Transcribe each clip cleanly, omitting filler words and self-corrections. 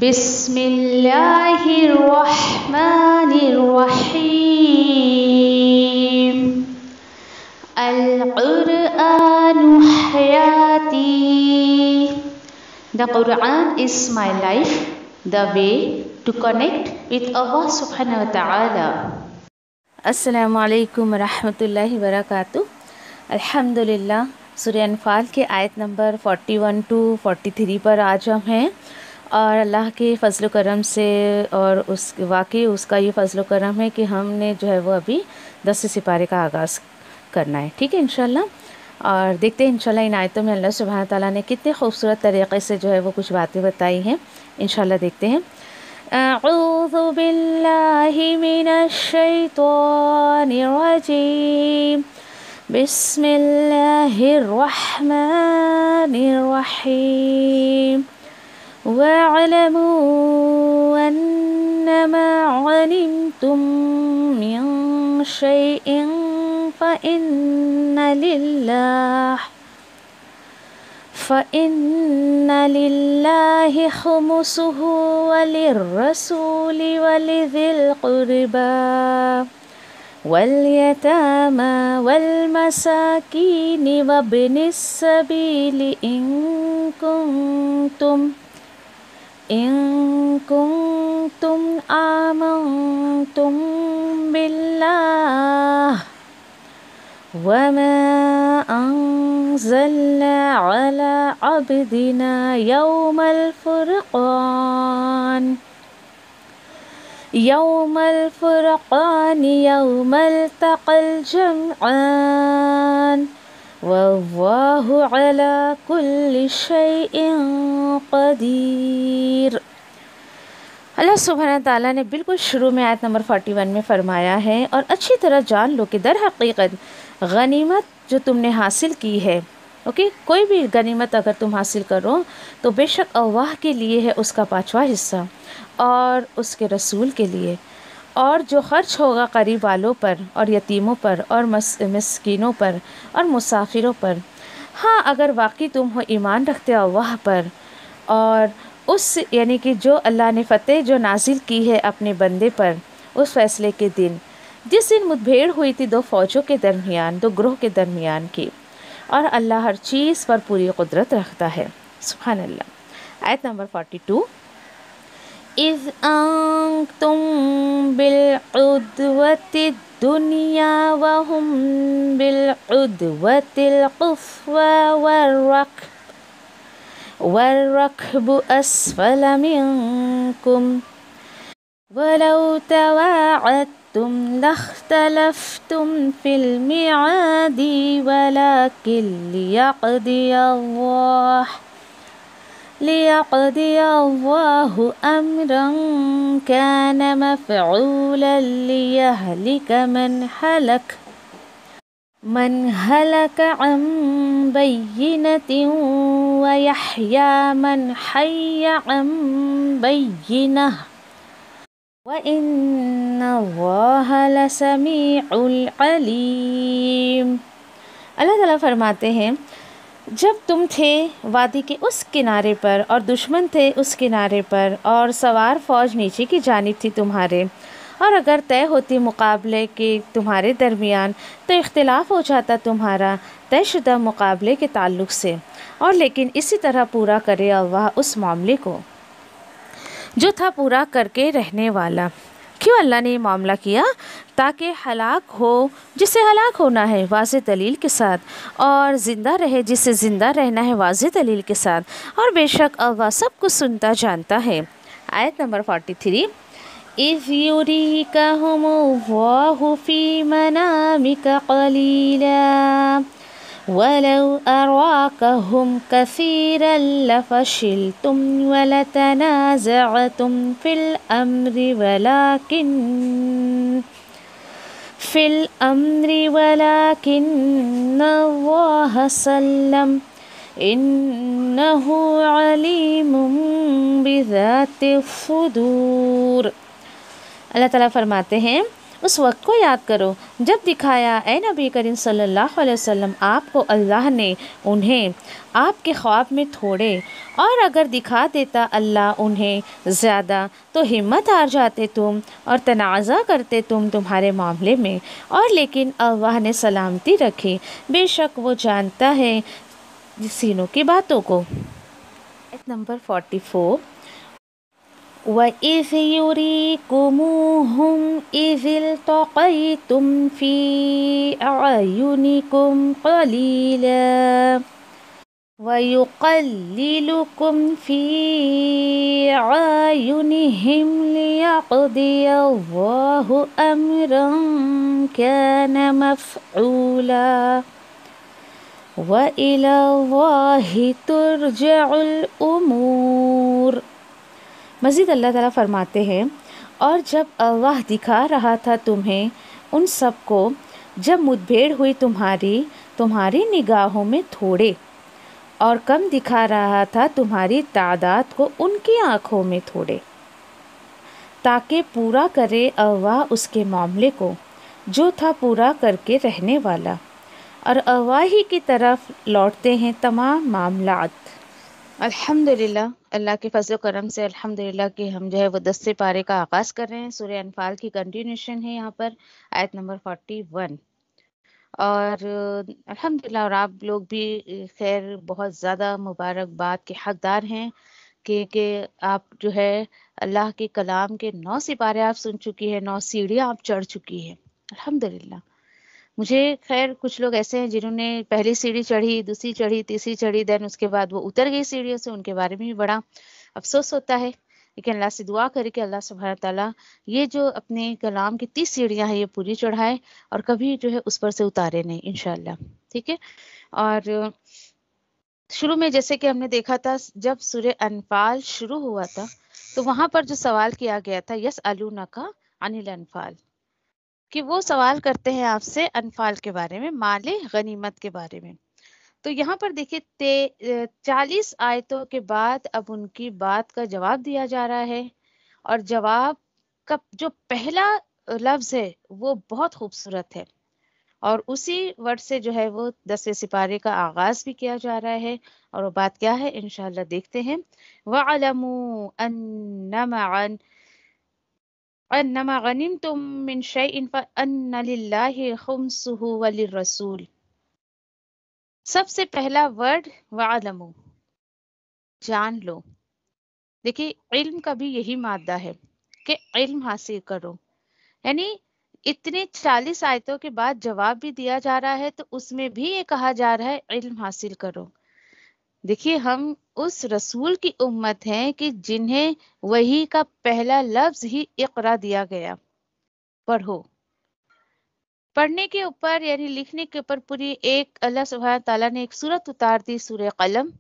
بسم اللہ الرحمن الرحیم القرآن حیاتی. The Quran is my life, the way to connect with Allah subhanahu wa ta'ala. السلام علیکم ورحمۃ اللہ وبرکاتہ. الحمدللہ سورہ انفال کے آیت نمبر 41 to 43 پر آج ہم ہیں، اور اللہ کے فضل و کرم سے اور واقعی اس کا یہ فضل و کرم ہے کہ ہم نے جو ہے وہ ابھی 10 سپارے کا آغاز کرنا ہے. ٹھیک ہے انشاءاللہ، اور دیکھتے ہیں انشاءاللہ ان آیتوں میں اللہ سبحانہ تعالیٰ نے کتنے خوبصورت طریقے سے جو ہے وہ کچھ باتیں بتائی ہیں. انشاءاللہ دیکھتے ہیں. اعوذ باللہ من الشیطان الرجیم، بسم اللہ الرحمن الرحیم. وَاعْلَمُوا أَنَّمَا عَلِمْتُم مِّن شَيْءٍ فَإِنَّ لِلَّهِ خُمُسَهُ وَلِلرَّسُولِ وَلِذِي الْقُرْبَى وَالْيَتَامَى وَالْمَسَاكِينِ وَابْنِ السَّبِيلِ إِن كنتم آمنتم بالله وما أنزلنا على عبدنا يوم الفرقان يوم التقى الجمعان واللہ علی کل شیء قدیر. اللہ سبحانہ تعالیٰ نے بالکل شروع میں آیت نمبر 41 میں فرمایا ہے، اور اچھی طرح جان لو کہ در حقیقت غنیمت جو تم نے حاصل کی ہے، کوئی بھی غنیمت اگر تم حاصل کرو تو بے شک اللہ کے لیے ہے اس کا 5واں حصہ، اور اس کے رسول کے لیے، اور جو خرچ ہوگا قریب والوں پر اور یتیموں پر اور مسکینوں پر اور مسافروں پر. ہاں اگر واقعی تم ہو ایمان رکھتے اللہ پر، اور اس یعنی کہ جو اللہ نے فتح جو نازل کی ہے اپنے بندے پر اس فیصلے کے دن، جس دن مدبھیڑ ہوئی تھی دو فوجوں کے درمیان، دو گروہ کے درمیان کی، اور اللہ ہر چیز پر پوری قدرت رکھتا ہے. سبحان اللہ. آیت نمبر 42. اذ انتم بالعدوة الدنیا وهم بالعدوة القصوى والركب اسفل منكم ولو تواعدتم لاختلفتم في الميعاد ولكن ليقضي الله أمرا كان مفعولا ليهلك من هلك عن بينة ويحيى من حي عن بينة وإن الله لسميع عليم. اللہ تعالیٰ فرماتے ہیں، جب تم تھے وادی کے اس کنارے پر اور دشمن تھے اس کنارے پر، اور سوار فوج نیچے کی جانب تھی تمہارے، اور اگر طے ہوتی مقابلے کے تمہارے درمیان تو اختلاف ہو جاتا تمہارا طے شدہ مقابلے کے تعلق سے، اور لیکن اسی طرح پورا کرے اللہ اس معاملے کو جو تھا پورا کر کے رہنے والا. کیوں اللہ نے یہ معاملہ کیا؟ تاکہ ہلاک ہو جسے ہلاک ہونا ہے واضح دلیل کے ساتھ، اور زندہ رہے جسے زندہ رہنا ہے واضح دلیل کے ساتھ، اور بے شک اللہ سب کچھ سنتا جانتا ہے. آیت نمبر 43. اِذْ يُرِيكَهُمُ اللَّهُ فِي مَنَامِكَ قَلِيلًا وَلَوْ أَرَاكَهُمْ كَثِيرًا لَفَشِلْتُمْ وَلَتَنَازَعْتُمْ فِي الْأَمْرِ وَلَكِنَّ اللَّهَ سَلَّمَ إِنَّهُ عَلِيمٌ بِذَاتِ الصُّدُورِ. اللہ تعالیٰ فرماتے ہیں، اس وقت کو یاد کرو جب دکھایا اے نبی کریم صلی اللہ علیہ وسلم آپ کو اللہ نے انہیں آپ کے خواب میں تھوڑے، اور اگر دکھا دیتا اللہ انہیں زیادہ تو ہمت ہار جاتے تم اور تنازع کرتے تم تمہارے معاملے میں، اور لیکن اللہ نے سلامتی رکھی، بے شک وہ جانتا ہے سینوں کی باتوں کو۔ آیت نمبر 44۔ وَإِذْ يُرِيكُمُوهُمْ إِذِ الْتَقَيْتُمْ فِي أَعْيُنِكُمْ قَلِيلًا وَيُقَلِّلُكُمْ فِي أَعْيُنِهِمْ لِيَقْضِيَ اللَّهُ أَمْرًا كَانَ مَفْعُولًا وَإِلَى اللَّهِ تُرْجَعُ الْأُمُورُ۔ مزید اللہ تعالیٰ فرماتے ہیں، اور جب اللہ دکھا رہا تھا تمہیں ان سب کو جب مدبھیڑ ہوئی تمہاری نگاہوں میں تھوڑے، اور کم دکھا رہا تھا تمہاری تعداد کو ان کی آنکھوں میں تھوڑے، تاکہ پورا کرے اللہ اس کے معاملے کو جو تھا پورا کر کے رہنے والا، اور اللہ ہی کی طرف لوٹتے ہیں تمام معاملات۔ الحمدللہ، اللہ کے فضل و کرم سے الحمدللہ کہ ہم جو ہے وہ 10 پارے کا آغاز کر رہے ہیں۔ سورہ انفال کی کنٹینیوشن ہے یہاں پر، آیت نمبر 41، اور الحمدللہ، اور آپ لوگ بھی خیر بہت زیادہ مبارکباد کے حقدار ہیں کہ آپ جو ہے اللہ کے کلام کے 9 سپارے آپ سن چکی ہیں، 9 سیڑھیاں آپ چڑھ چکی ہیں، الحمدللہ۔ مجھے خیر کچھ لوگ ایسے ہیں جنہوں نے پہلی سیڑھی چڑھی، دوسری چڑھی، تیسری چڑھی، دین اس کے بعد وہ اتر گئی سیڑھیوں سے، ان کے بارے میں بھی بڑا افسوس ہوتا ہے، لیکن اللہ سے دعا کرے کہ اللہ سبحانہ تعالیٰ یہ جو اپنے کلام کی 30 سیڑھیاں ہیں یہ پوری چڑھائے اور کبھی جو ہے اس پر سے اتارے نہیں انشاءاللہ، ٹھیک ہے۔ اور شروع میں جیسے کہ ہم نے دیکھا تھا جب سورہ انفال شروع ہوا تھا تو وہاں پر جو سوال کیا گیا تھا یسألونک عن الانفال، کہ وہ سوال کرتے ہیں آپ سے انفال کے بارے میں، مال غنیمت کے بارے میں۔ تو یہاں پر دیکھیے 40 آیتوں کے بعد اب ان کی بات کا جواب دیا جا رہا ہے، اور جواب کا جو پہلا لفظ ہے وہ بہت خوبصورت ہے، اور اسی ورڈ سے جو ہے وہ 10 سپارے کا آغاز بھی کیا جا رہا ہے، اور وہ بات کیا ہے انشاءاللہ دیکھتے ہیں۔ وَعَلَمُوا انما غنمتم من شيء فان لله خمسه وللرسول۔ سب سے پہلا ورڈ وعلموا، جان لو۔ دیکھیے علم کا بھی یہی مادہ ہے کہ علم حاصل کرو، یعنی اتنے 40 آیتوں کے بعد جواب بھی دیا جا رہا ہے تو اس میں بھی یہ کہا جا رہا ہے علم حاصل کرو۔ دیکھیے ہم اس رسول کی امت ہیں کہ جنہیں وحی کا پہلا لفظ ہی اقرا دیا گیا، پڑھو۔ پڑھنے کے اوپر یعنی لکھنے کے اوپر پوری ایک اللہ سبحانہ تعالیٰ نے ایک سورت اتار دی، سورہ قلم،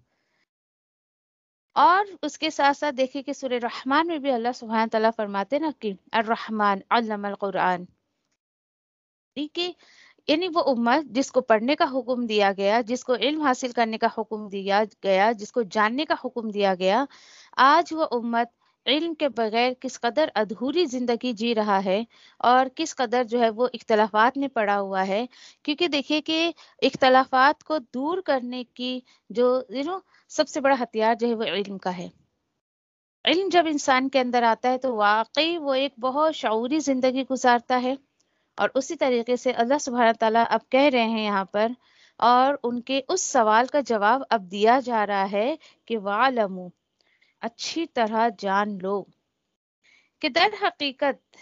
اور اس کے ساتھ ساتھ دیکھیں کہ سورہ رحمان میں بھی اللہ سبحانہ تعالیٰ فرماتے نا کہ الرحمن علم القرآن، یعنی وہ امت جس کو پڑھنے کا حکم دیا گیا، جس کو علم حاصل کرنے کا حکم دیا گیا، جس کو جاننے کا حکم دیا گیا، آج وہ امت علم کے بغیر کس قدر ادھوری زندگی جی رہا ہے، اور کس قدر جو ہے وہ اختلافات میں پڑا ہوا ہے، کیونکہ دیکھیے کہ اختلافات کو دور کرنے کی جو سب سے بڑا ہتھیار جو ہے وہ علم کا ہے۔ علم جب انسان کے اندر آتا ہے تو واقعی وہ ایک بہت شعوری زندگی گزارتا ہے، اور اسی طریقے سے اللہ سبحانہ تعالیٰ اب کہہ رہے ہیں یہاں پر، اور ان کے اس سوال کا جواب اب دیا جا رہا ہے کہ وَعْلَمُوا، اچھی طرح جان لو کہ در حقیقت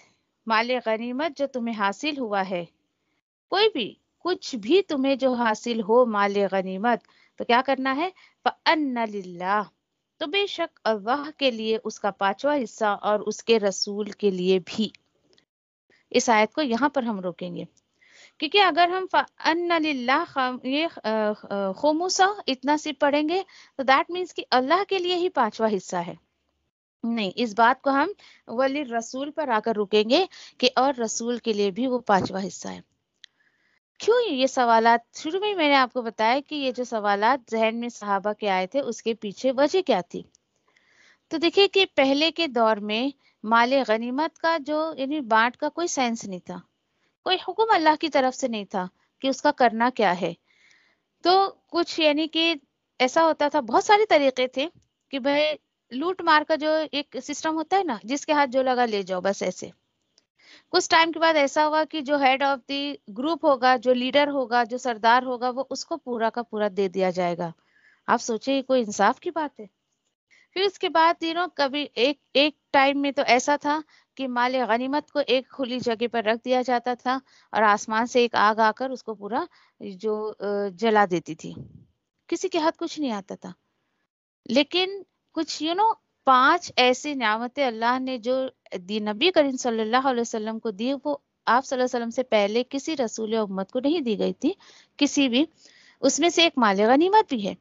مال غنیمت جو تمہیں حاصل ہوا ہے، کوئی بھی کچھ بھی تمہیں جو حاصل ہو مال غنیمت، تو کیا کرنا ہے؟ فَأَنَّ لِلَّهِ، تو بے شک اللہ کے لیے اس کا 5واں حصہ، اور اس کے رسول کے لیے بھی۔ اس آیت کو یہاں پر ہم روکیں گے، کیونکہ اگر ہم فَأَنَّ لِلَّهِ یہ خمسہ اتنا صرف پڑھیں گے تو دیٹ مینس کہ اللہ کے لیے ہی 5واں حصہ ہے، نہیں، اس بات کو ہم ولی رسول پر آ کر رکیں گے کہ اور رسول کے لیے بھی وہ 5واں حصہ ہے۔ کیوں یہ سوالات شروع میں ہی میں نے آپ کو بتایا کہ یہ جو سوالات ذہن میں صحابہ کے آئے تھے اس کے پیچھے وجہ کیا تھی؟ تو دیکھیے کہ پہلے کے دور میں مال غنیمت کا جو یعنی بانٹ کا کوئی سینس نہیں تھا، کوئی حکم اللہ کی طرف سے نہیں تھا کہ اس کا کرنا کیا ہے. تو کچھ یعنی کہ ایسا ہوتا تھا، بہت سارے طریقے تھے کہ بھائی لوٹ مار کا جو ایک سسٹم ہوتا ہے نا، جس کے ہاتھ جو لگا لے جاؤ، بس ایسے. کچھ ٹائم کے بعد ایسا ہوا کہ جو ہیڈ آف دی گروپ ہوگا، جو لیڈر ہوگا، جو سردار ہوگا، وہ اس کو پورا کا پورا دے دیا جائے گا. آپ سوچیں یہ کوئی انصاف کی بات ہے؟ پھر اس کے بعد کبھی ایک ٹائم میں تو ایسا تھا کہ مال غنیمت کو ایک کھلی جگہ پر رکھ دیا جاتا تھا اور آسمان سے ایک آگ آ کر اس کو پورا جو جلا دیتی تھی. کسی کے ہاتھ کچھ نہیں آتا تھا. لیکن کچھ 5 ایسی نعمتیں اللہ نے جو نبی کریم صلی اللہ علیہ وسلم کو دی، وہ آپ صلی اللہ علیہ وسلم سے پہلے کسی رسول امت کو نہیں دی گئی تھی کسی بھی. اس میں سے ایک مال غنیمت بھی ہے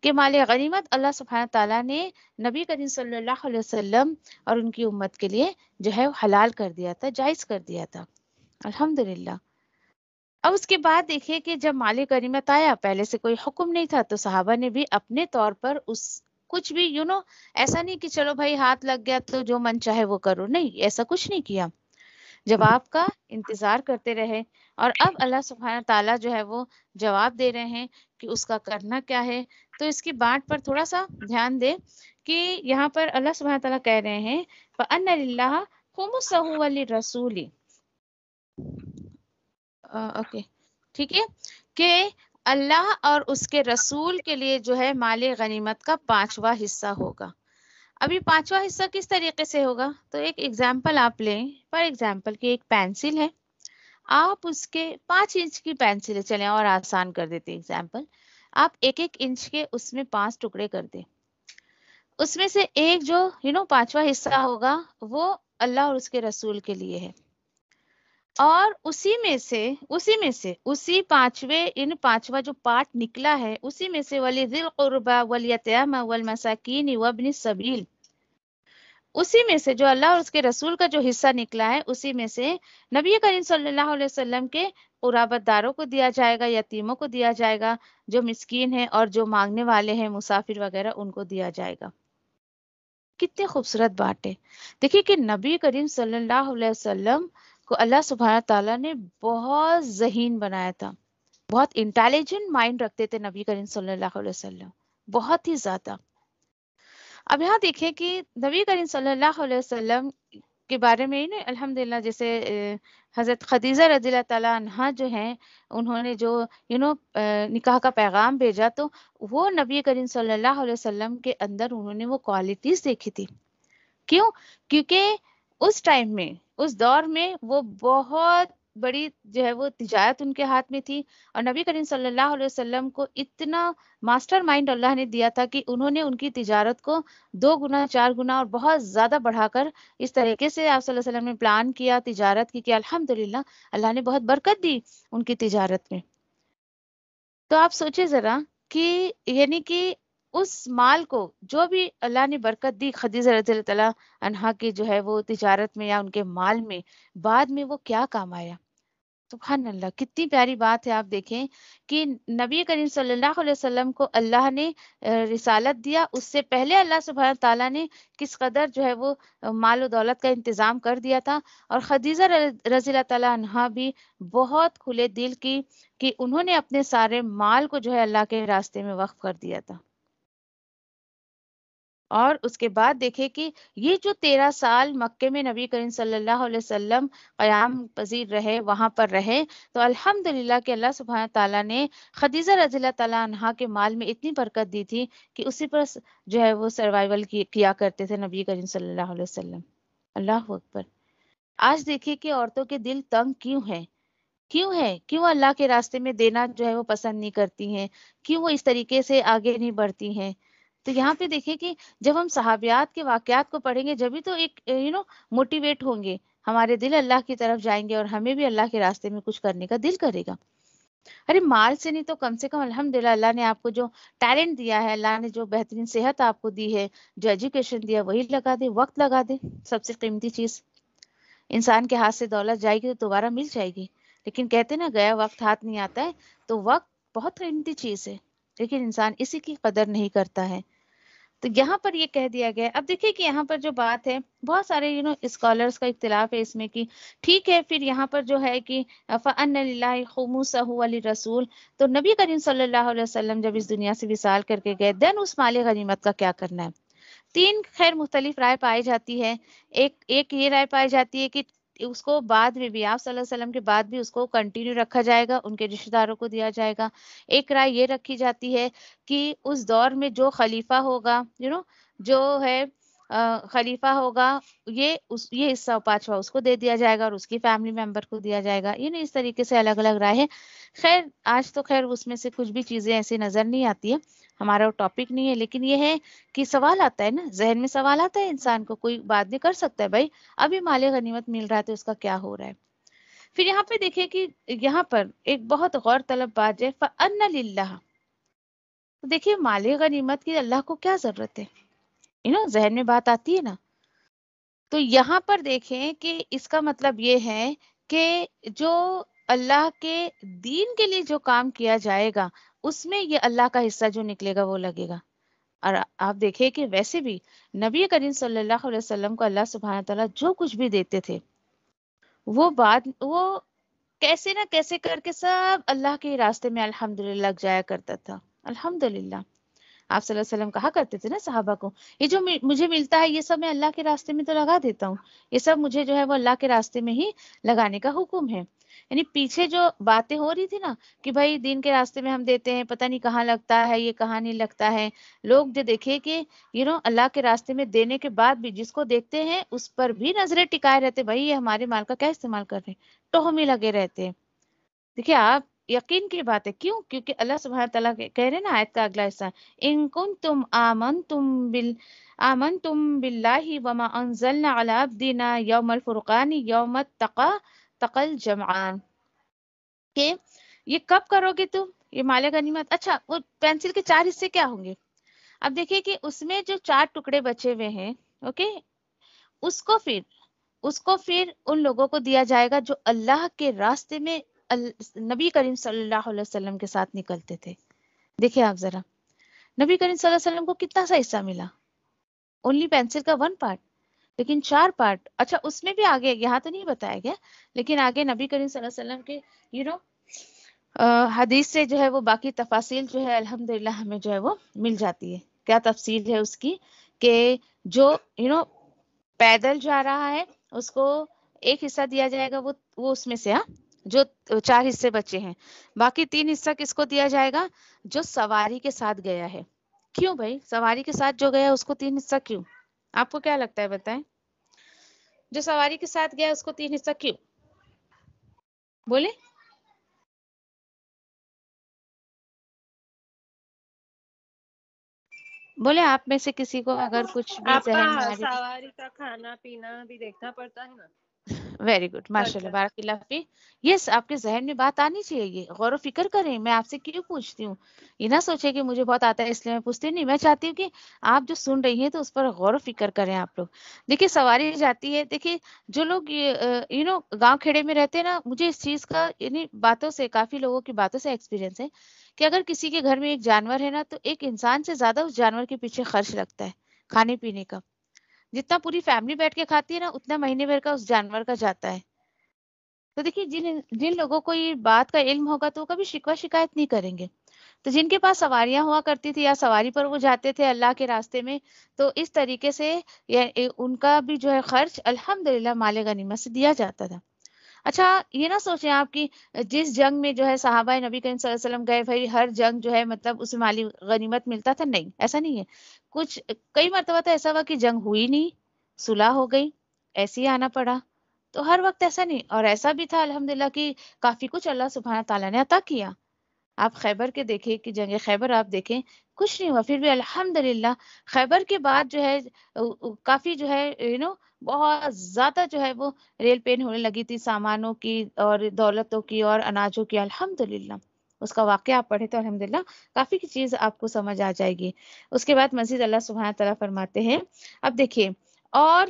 کہ مال غنیمت اللہ سبحانہ تعالیٰ نے نبی کریم صلی اللہ علیہ وسلم اور ان کی امت کے لیے جو ہے حلال کر دیا تھا، جائز کر دیا تھا. الحمدللہ. اب اس کے بعد دیکھیے کہ جب مال غنیمت آیا، پہلے سے کوئی حکم نہیں تھا، تو صحابہ نے بھی اپنے طور پر کچھ بھی ایسا نہیں کہ چلو بھائی ہاتھ لگ گیا تو جو من چاہے وہ کرو، نہیں، ایسا کچھ نہیں کیا. جواب کا انتظار کرتے رہے. اور اب اللہ سبحانہ تعالیٰ جو ہے وہ جواب دے رہے ہیں کہ اس کا کرنا کیا ہے. تو اس کی بات پر تھوڑا سا دھیان دیں کہ یہاں پر اللہ سبحانہ تعالیٰ کہہ رہے ہیں فَأَنَّ لِلَّهَ خُمُسَهُ وَلِلرَّسُولِ. اوکے، ٹھیک ہے، کہ اللہ اور اس کے رسول کے لیے جو ہے مال غنیمت کا 5واں حصہ ہوگا. اب یہ 5واں حصہ کس طریقے سے ہوگا؟ تو ایک ایگزامپل آپ لیں. فار ایگزامپل کہ ایک پینسل ہے، آپ اس کے 5 انچ کی پینسل ہے، چلیں اور آسان کر دیتے ایگزامپل. آپ ایک انچ کے اس میں 5 ٹکڑے کر دیں. اس میں سے ایک جو 5واں حصہ ہوگا وہ اللہ اور اس کے رسول کے لیے ہے. اور اسی 5واں جو پارٹ نکلا ہے، اسی میں سے وَلِذِي الْقُرْبَى وَالْيَتَامَى وَالْمَسَاكِينِ وَابْنِ السَّبِيلِ، اسی میں سے جو اللہ اور اس کے رسول کا جو حصہ نکلا ہے، اسی میں سے نبی کریم صلی اللہ علیہ وسلم کے قرابت داروں کو دیا جائے گا، یتیموں کو دیا جائے گا، جو مسکین ہیں اور جو مانگنے والے ہیں، مسافر وغیرہ، ان کو دیا جائے گا. کتنی خوبصورت بات ہے. دیکھیے کہ نبی کریم صلی اللہ علیہ وسلم کو اللہ سبحانہ تعالیٰ نے بہت ذہین بنایا تھا. بہت انٹیلیجنٹ مائنڈ رکھتے تھے نبی کریم صلی اللہ علیہ وسلم، بہت ہی زیادہ. اب یہاں دیکھیں کہ نبی کریم صلی اللہ علیہ وسلم کے بارے میں الحمدللہ جیسے حضرت خدیجہ رضی اللہ تعالیٰ عنہا جو ہیں، انہوں نے جو نکاح کا پیغام بھیجا، تو وہ نبی کریم صلی اللہ علیہ وسلم کے اندر انہوں نے وہ کوالٹیز دیکھی تھی. کیوں؟ کیونکہ اس ٹائم میں، اس دور میں وہ بہت بڑی جو ہے وہ تجارت ان کے ہاتھ میں تھی، اور نبی کریم صلی اللہ علیہ وسلم کو اتنا ماسٹر مائنڈ اللہ نے دیا تھا کہ انہوں نے ان کی تجارت کو 2 گنا 4 گنا اور بہت زیادہ بڑھا کر اس طریقے سے آپ صلی اللہ علیہ وسلم نے پلان کیا تجارت کی کہ الحمدللہ اللہ نے بہت برکت دی ان کی تجارت میں. تو آپ سوچیں ذرا کہ یعنی کہ اس مال کو جو بھی اللہ نے برکت دی خدیجہ رضی اللہ تعالیٰ عنہا کی جو ہے وہ تجارت میں یا ان کے مال میں، بعد میں وہ کیا کام آیا. سبحان اللہ، کتنی پیاری بات ہے. آپ دیکھیں کہ نبی کریم صلی اللہ علیہ وسلم کو اللہ نے رسالت دیا، اس سے پہلے اللہ سبحانہ تعالیٰ نے کس قدر جو ہے وہ مال و دولت کا انتظام کر دیا تھا. اور خدیجہ رضی اللہ تعالیٰ عنہا بھی بہت کھلے دل کی کہ انہوں نے اپنے سارے مال کو جو ہے اللہ کے راستے میں وقف کر دیا تھا. اور اس کے بعد دیکھیں کہ یہ جو 13 سال مکے میں نبی کریم صلی اللہ علیہ وسلم قیام پذیر رہے، وہاں پر رہے، تو الحمدللہ کہ اللہ سبحانہ تعالیٰ نے خدیجہ رضی اللہ تعالیٰ عنہا کے مال میں اتنی برکت دی تھی کہ اسی پر جو ہے وہ سروائیول کیا کرتے تھے نبی کریم صلی اللہ علیہ وسلم. اللہ اکبر. آج دیکھیے کہ عورتوں کے دل تنگ کیوں اللہ کے راستے میں دینا جو ہے وہ پسند نہیں کرتی ہیں، کیوں وہ اس طریقے سے آگے نہیں بڑھتی ہیں. تو یہاں پہ دیکھیں کہ جب ہم صحابیات کے واقعات کو پڑھیں گے، جبھی تو ایک موٹیویٹ ہوں گے، ہمارے دل اللہ کی طرف جائیں گے اور ہمیں بھی اللہ کے راستے میں کچھ کرنے کا دل کرے گا. ارے مال سے نہیں تو کم سے کم الحمدللہ اللہ نے آپ کو جو ٹیلنٹ دیا ہے، اللہ نے جو بہترین صحت آپ کو دی ہے، جو ایجوکیشن دیا، وہی لگا دے، وقت لگا دے. سب سے قیمتی چیز، انسان کے ہاتھ سے دولت جائے گی تو دوبارہ مل جائے گی، لیکن کہتے نا گیا وقت ہاتھ نہیں آتا ہے. تو وقت بہت قیمتی چیز ہے، لیکن انسان اسی کی قدر نہیں کرتا ہے. تو یہاں پر یہ کہہ دیا گیا. اب دیکھیے کہ یہاں پر جو بات ہے بہت سارے اسکالرس کا اختلاف ہے اس میں کہ ٹھیک ہے پھر یہاں پر جو ہے کہ فَأَنَّ لِلَّهِ خُمُسَهُ وَلِلرَّسُولِ، تو نبی کریم صلی اللہ علیہ وسلم جب اس دنیا سے وصال کر کے گئے دین اس مال غنیمت کا کیا کرنا ہے. تین خیر مختلف رائے پائی جاتی ہے. ایک یہ رائے پائی جاتی ہے کہ اس کو بعد میں بھی آپ صلی اللہ علیہ وسلم کے بعد بھی اس کو کنٹینیو رکھا جائے گا، ان کے رشتہ داروں کو دیا جائے گا. ایک رائے یہ رکھی جاتی ہے کہ اس دور میں جو خلیفہ ہوگا جو ہے خلیفہ ہوگا یہ حصہ پانچواں اس کو دے دیا جائے گا اور اس کی فیملی ممبر کو دیا جائے گا. اس طریقے سے الگ الگ رائے ہے. خیر آج تو خیر اس میں سے کچھ بھی چیزیں ایسی نظر نہیں آتی ہے، ہمارا وہ ٹاپک نہیں ہے، لیکن یہ ہے کہ سوال آتا ہے نا، ذہن میں سوال آتا ہے انسان کو، کوئی بات نہیں کر سکتا ہے بھائی ابھی مال غنیمت مل رہا ہے تو اس کا کیا ہو رہا ہے. پھر یہاں پہ دیکھیں کہ یہاں پر ایک بہت غور طلب بات ہے فَأَنَّ لِلَّهِ. دیکھیے مال غنیمت کی اللہ کو کیا ضرورت ہے، ذہن میں بات آتی ہے نا. تو یہاں پر دیکھیں کہ اس کا مطلب یہ ہے کہ جو اللہ کے دین کے لیے جو کام کیا جائے گا اس میں یہ اللہ کا حصہ جو نکلے گا وہ لگے گا. اور آپ دیکھیں کہ ویسے بھی نبی کریم صلی اللہ علیہ وسلم کو اللہ سبحانہ تعالیٰ جو کچھ بھی دیتے تھے وہ کیسے نہ کیسے کر کے سب اللہ کے راستے میں الحمدللہ لگ جایا کرتا تھا. الحمدللہ آپ صلی اللہ علیہ وسلم کہا کرتے تھے نا صحابہ کو، یہ جو مجھے ملتا ہے یہ سب میں اللہ کے راستے میں تو لگا دیتا ہوں، یہ سب مجھے جو ہے وہ اللہ کے راستے میں ہی لگانے کا حکم ہے. پیچھے جو باتیں ہو رہی تھی نا کہ بھائی دین کے راستے میں ہم دیتے ہیں پتہ نہیں کہاں لگتا ہے، یہ کہاں نہیں لگتا ہے. لوگ جو دیکھے کہ اللہ کے راستے میں دینے کے بعد بھی جس کو دیکھتے ہیں اس پر بھی نظریں ٹکائے رہتے، بھائی یہ ہمارے مال کا کیا استعمال کر رہے ہیں، ٹوہمے لگے رہتے ہیں. دیکھیے آپ یقین کی بات ہے، کیوں؟ کیونکہ اللہ سبحانہ تعالیٰ کہہ رہے ہیں نا آیت کا اگلا حصہ، ان کنتم آمنتم باللہ وما انزلنا علی عبدنا یوم الفرقان یوم التقى الجمعان، کہ یہ کب کرو گے تم یہ مال غنیمت. اچھا وہ پینسل کے 4 حصے کیا ہوں گے؟ اب دیکھیے کہ اس میں جو 4 ٹکڑے بچے ہوئے ہیں اوکے اس کو پھر ان لوگوں کو دیا جائے گا جو اللہ کے راستے میں نبی کریم صلی اللہ علیہ وسلم کے ساتھ نکلتے تھے. دیکھیں آپ ذرا نبی کریم صلی اللہ علیہ وسلم کو کتنا سا حصہ ملا؟ اونلی پینسل کا 1 پارٹ، لیکن 4 پارٹ. اچھا اس میں بھی آگے یہاں تو نہیں بتایا گیا لیکن آگے نبی کریم صلی اللہ علیہ وسلم کے حدیث سے جو ہے وہ باقی تفاصیل جو ہے الحمدللہ ہمیں جو ہے وہ مل جاتی ہے. کیا تفصیل ہے اس کی کہ جو پیدل جا رہا ہے اس کو ایک حصہ دیا جائے گا، وہ اس میں سے جو 4 حصے بچے ہیں، باقی 3 حصہ کس کو دیا جائے گا؟ جو سواری کے ساتھ گیا ہے. کیوں بھائی سواری کے ساتھ جو گیا اس کو 3 حصہ کیوں؟ آپ کو کیا لگتا ہے بتائیں؟ جو سواری کے ساتھ گیا اس کو 3 حصہ کیوں؟ بولے آپ میں سے کسی کو اگر کچھ بھی ذہن میں آ رہی. سواری کا کھانا پینا بھی دیکھنا پڑتا ہے نا. ویری گڈ ماشاء اللہ بارک اللہ فی. یس آپ کے ذہن میں بات آنی چاہیے، یہ غور و فکر کریں. میں آپ سے کیوں پوچھتی ہوں، یہ نہ سوچے کہ مجھے بہت آتا ہے اس لیے میں پوچھتی نہیں. میں چاہتی ہوں کہ آپ جو سن رہی ہیں تو اس پر غور و فکر کریں آپ لوگ. دیکھیے سواری جاتی ہے، دیکھیے جو لوگ گاؤں کھیڑے میں رہتے ہیں نا، مجھے اس چیز کا باتوں سے کافی لوگوں کی باتوں سے ایکسپیرینس ہے کہ اگر کسی کے گھر میں ایک جانور ہے نا تو ایک انسان سے زیادہ اس جانور کے پیچھے خرچ لگتا ہے کھانے پینے کا. جتنا پوری فیملی بیٹھ کے کھاتی ہے نا اتنا مہینے بھر کا اس جانور کا جاتا ہے. تو دیکھیے جن لوگوں کو یہ بات کا علم ہوگا تو وہ کبھی شکوہ شکایت نہیں کریں گے. تو جن کے پاس سواریاں ہوا کرتی تھی یا سواری پر وہ جاتے تھے اللہ کے راستے میں، تو اس طریقے سے ان کا بھی جو ہے خرچ الحمدللہ مال غنیمت سے دیا جاتا تھا. اچھا یہ نہ سوچیں آپ کی جس جنگ میں جو ہے صحابہ نبی کریم صلی اللہ علیہ وسلم گئے بھائی ہر جنگ جو ہے مطلب اس میں مالی غنیمت ملتا تھا، نہیں ایسا نہیں ہے. کئی مرتبہ تو ایسا ہوا کہ جنگ ہوئی نہیں، صلح ہو گئی، ایسے ہی آنا پڑا. تو ہر وقت ایسا نہیں، اور ایسا بھی تھا الحمدللہ کہ کافی کچھ اللہ سبحانہ تعالیٰ نے عطا کیا. آپ خیبر کے دیکھیں کہ جنگ خیبر آپ دیکھیں کچھ نہیں ہوا، پھر بھی الحمدللہ خیبر کے بعد جو ہے کافی جو ہے بہت زیادہ جو ہے وہ ریل پین ہونے لگی تھی سامانوں کی اور دولتوں کی اور اناجوں کی. الحمدللہ اس کا واقعہ آپ پڑھے تو الحمدللہ کافی کی چیز آپ کو سمجھ آ جائے گی. اس کے بعد مزید اللہ سبحانہ تعالیٰ فرماتے ہیں، اب دیکھیے اور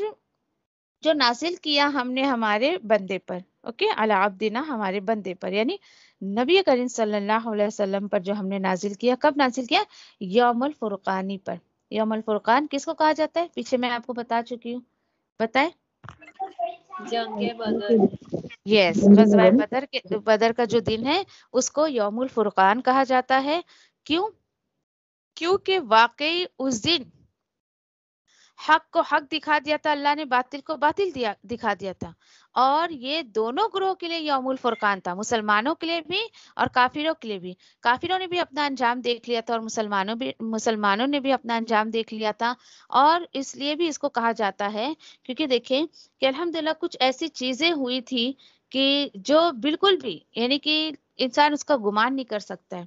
جو نازل کیا ہم نے ہمارے بندے پر، اوکے علی عبدنا ہمارے بندے پر، یعنی نبی کریم صلی اللہ علیہ وسلم پر جو ہم نے نازل کیا. کب نازل کیا؟ یوم الفرقانی پر. یوم الفرقان کس کو کہا جاتا ہے؟ پیچھے میں آپ کو بتا چکی ہوں، بتائیں۔ جنگ بدر، یس، غزوہ بدر کا جو دن ہے اس کو یوم الفرقان کہا جاتا ہے۔ کیوں؟ کیونکہ واقعی اس دن حق کو حق دکھا دیا تھا اللہ نے، باطل کو باطل دکھا دیا تھا، اور یہ دونوں گروہ کے لیے یوم الفرقان تھا، مسلمانوں کے لیے بھی اور کافروں کے لیے بھی۔ کافروں نے بھی اپنا انجام دیکھ لیا تھا اور مسلمانوں نے بھی اپنا انجام دیکھ لیا تھا، اور اس لیے بھی اس کو کہا جاتا ہے کیونکہ دیکھیں کہ الحمدللہ کچھ ایسی چیزیں ہوئی تھی کہ جو بالکل بھی یعنی کہ انسان اس کا گمان نہیں کر سکتا ہے،